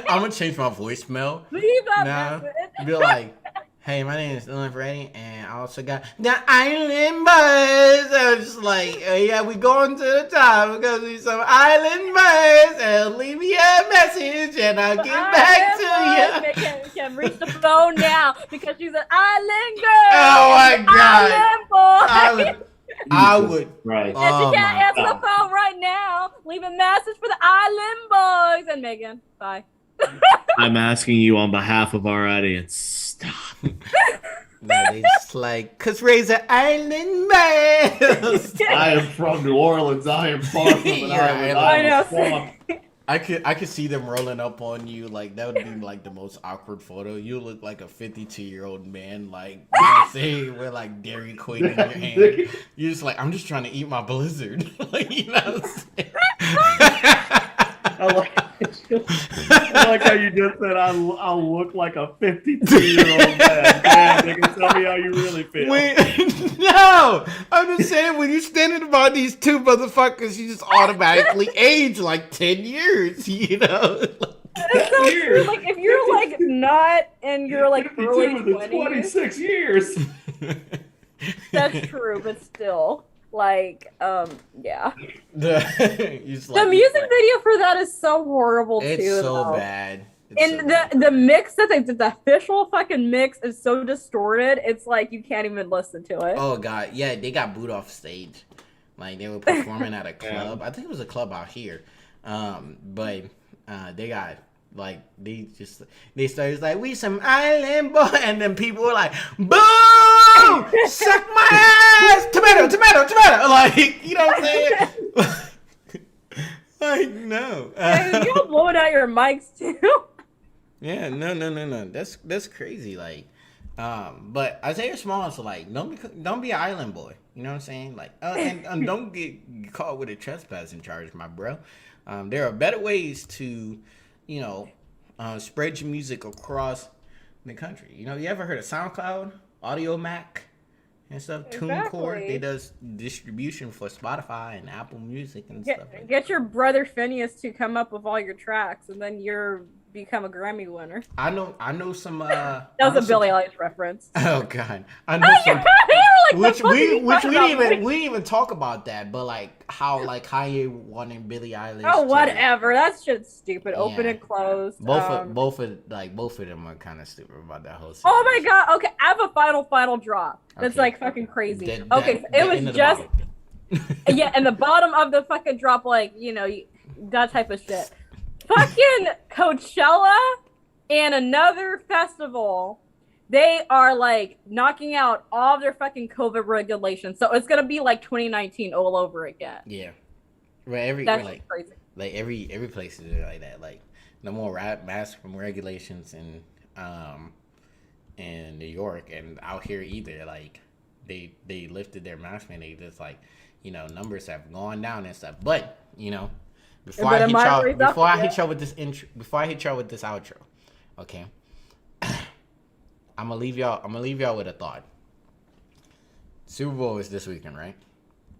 I'm gonna change my voicemail. Leave that now. message. Be like, hey, my name is Dylan Freddy, and I also got the Island Boys. I was just like, yeah, we going to the top because we some Island Boys, and leave me a message, and I'll get back to you. Can reach the phone now because she's an island girl. Oh my god. Island boy. I would. Right. And she can't answer the phone right now. Leave a message for the Island Boys. And Megan, bye. I'm asking you on behalf of our audience. Stop. No, they just like, cause Ray's an island man. I am from New Orleans. I am far from an island. I know. I could see them rolling up on you. Like, that would be like the most awkward photo. You look like a 52-year-old man, like, you know what I'm saying, with like Dairy Queen in your hand. You're just like, I'm just trying to eat my Blizzard. Like, you know what I'm saying? I like how you just said I'll look like a 52-year-old man. Damn, they can tell me how you really feel. No, I'm just saying, when you're standing about these two motherfuckers, you just automatically age like 10 years, you know? It's so true. Like, if you're like not and you're like early 20s, 26 years. That's true, but still. Like, yeah. The music video for that is so horrible too. It's so bad. And the mix that they did, the official fucking mix is so distorted. It's like you can't even listen to it. Oh god, yeah, they got booed off stage. Like, they were performing at a club. I think it was a club out here. But they got like they started like, we some island boy, and then people were like, boo, suck my ass, tomato, like, you know what I'm saying? Like, no. You're blowing out your mics too. Yeah, no. That's crazy. Like, but Isaiah Smalls, like, don't be an island boy. You know what I'm saying? Like, and don't get caught with a trespassing charge, my bro. There are better ways to, you know, spread your music across the country. You know, you ever heard of SoundCloud, Audio Mac, and stuff? Exactly. TuneCore, they does distribution for Spotify and Apple Music and stuff like that. Get your brother Phineas to come up with all your tracks, and then you're become a Grammy winner. I know some. That was a Billie Eilish reference. Oh god, I know some. Which we didn't even talk about that, but like how like Kanye wanted Billie Eilish. Oh, whatever. That shit's stupid. Yeah. Open and closed. Both of them are kind of stupid about that whole situation. Oh my god. Okay, I have a final drop. That's like fucking crazy. It was just yeah, and the bottom of the fucking drop, like, you know, that type of shit. Fucking Coachella and another festival, they are like knocking out all their fucking COVID regulations. So it's gonna be like 2019 all over again. Yeah, right. That's crazy. Like every place is like that. Like, no more mask regulations in New York and out here either. Like, they lifted their mask mandate. Just like, you know, numbers have gone down and stuff. But, you know, before I hit y'all with this outro, okay, I'm gonna leave y'all with a thought. Super Bowl is this weekend, right?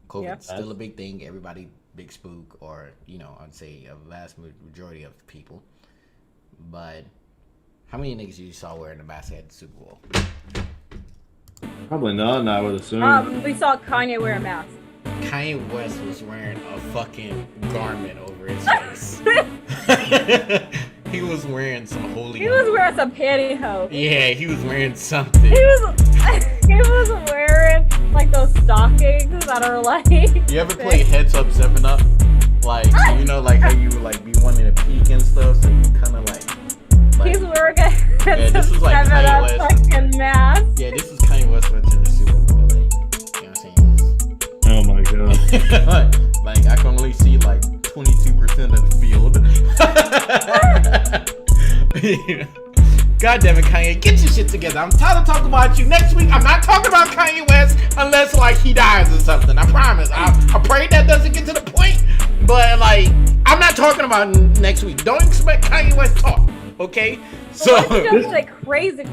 COVID's still a big thing. Everybody big spook, or, you know, I'd say a vast majority of people. But How many niggas you saw wearing the mask at the Super Bowl? Probably none, I would assume. We saw Kanye wear a mask. Kanye West was wearing a fucking garment over his face. He was wearing some holy. He was wearing some pantyhose. Yeah, he was wearing something. He was wearing like those stockings that are like. You ever play Heads Up 7 Up? Like, you know, like how you like be wanting to peek and stuff, so you kind of like. He's wearing a yeah, this is like Kanye West. Fucking mask. Yeah, this is Kanye West went to the Super Bowl. Like, you know what I'm saying? Oh my god. like I can only see like 22% of the field. God damn it, Kanye, get your shit together. I'm tired of talking about you. Next week, I'm not talking about Kanye West unless like he dies or something. I promise. I pray that doesn't get to the point. But like, I'm not talking about next week. Don't expect Kanye West talk. Okay? So just like crazy.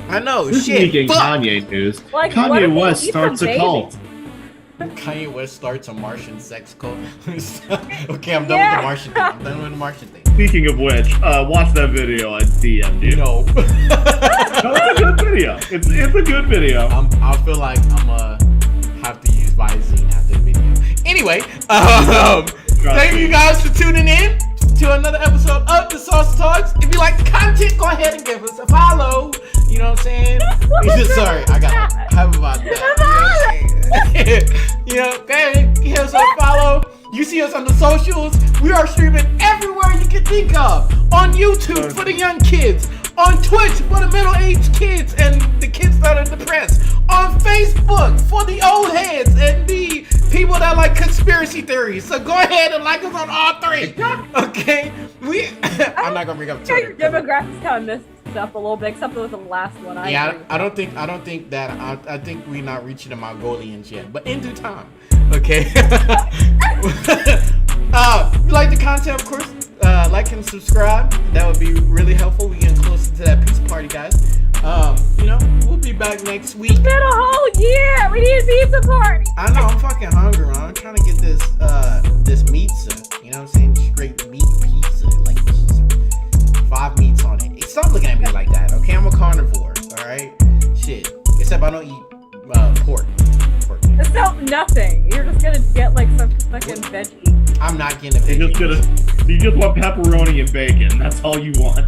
I know. Speaking Kanye news, like, Kanye West starts a cult. Kanye West starts a Martian sex cult. Okay, I'm done with the Martian thing. I'm done with the Martian thing. Speaking of which, watch that video I DM'd you. No. No, it's a good video. It's a good video. I feel like I'm have to use Visine after the video. Anyway, thank you guys for tuning in to another episode of the Sauce Talks. If you like the content, go ahead and give us a follow. You know what I'm saying? Sorry, I got to have about that. You know, go ahead, give us a follow. You see us on the socials. We are streaming everywhere you can think of. On YouTube for the young kids. On Twitch for the middle-aged kids and the kids that are depressed. On Facebook for the old heads and the people that like conspiracy theories. So go ahead and like us on all three. Okay? I'm not gonna bring up Twitter. Your demographics kind of messed up a little bit, except for the last one. I don't think that. I think we're not reaching the Mongolians yet, but in due time. Okay. If you like the content, of course, like and subscribe. That would be really helpful. We're getting closer to that peace party, guys. You know, we'll be back next week. It's been a whole year. We need a pizza party. I know. I'm fucking hungry, man. I'm trying to get this pizza. You know what I'm saying? Straight meat pizza, like just 5 meats on it. Stop looking at me like that, okay? I'm a carnivore. All right. Shit. Except I don't eat pork. It's nothing. You're just gonna get like some fucking veggie. I'm not getting a veggie. You just want pepperoni and bacon. That's all you want.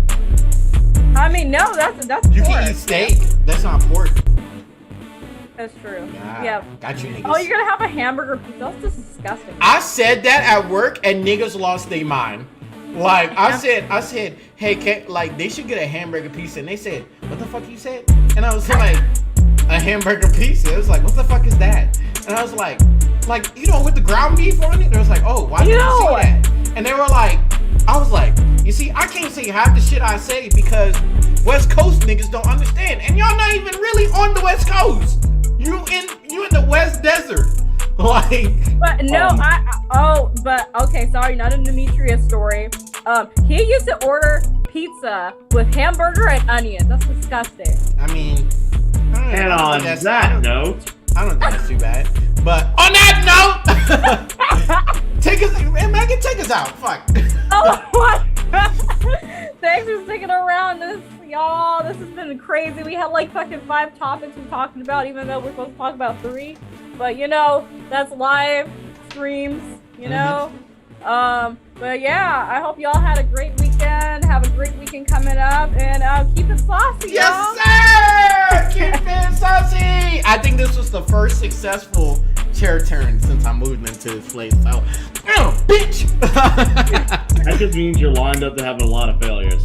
I mean, no, that's You pork. can eat steak. That's not pork. That's true. Nah, Yeah. Got you niggas. Oh, you're gonna have a hamburger pizza? That's just disgusting. I said that at work and niggas lost their mind. Like I said, hey, like they should get a hamburger pizza, and they said, what the fuck you said? And I was like, a hamburger pizza. It was like, what the fuck is that? And I was like, you know, with the ground beef on it. They was like, oh, why did you say that? And they were like, I was like, you see, I can't say half the shit I say because West Coast niggas don't understand, and y'all not even really on the West Coast. You in the West Desert, like. But no, but okay, sorry, not a Demetrius story. He used to order pizza with hamburger and onion. That's disgusting. I mean, And on that note, I don't think that's too bad. But on that note, Megan, take us out. Fuck. Oh my God. Thanks for sticking around, y'all. This has been crazy. We had like fucking 5 topics we're talking about, even though we're supposed to talk about 3. But you know, that's live streams, you know. But yeah, I hope y'all had a great weekend. Have a great weekend coming up, and keep it saucy, y'all. Yes, sir. Keep it saucy. I think this was the first successful chair turn since I moved into this place. So, bitch. that just means you're lined up to having a lot of failures.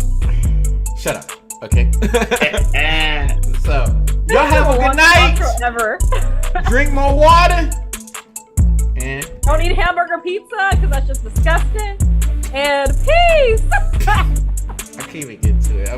Shut up. Okay. So, y'all have a good night. Ever. Drink more water. And don't eat hamburger pizza because that's just disgusting. And peace. I can't even get to it.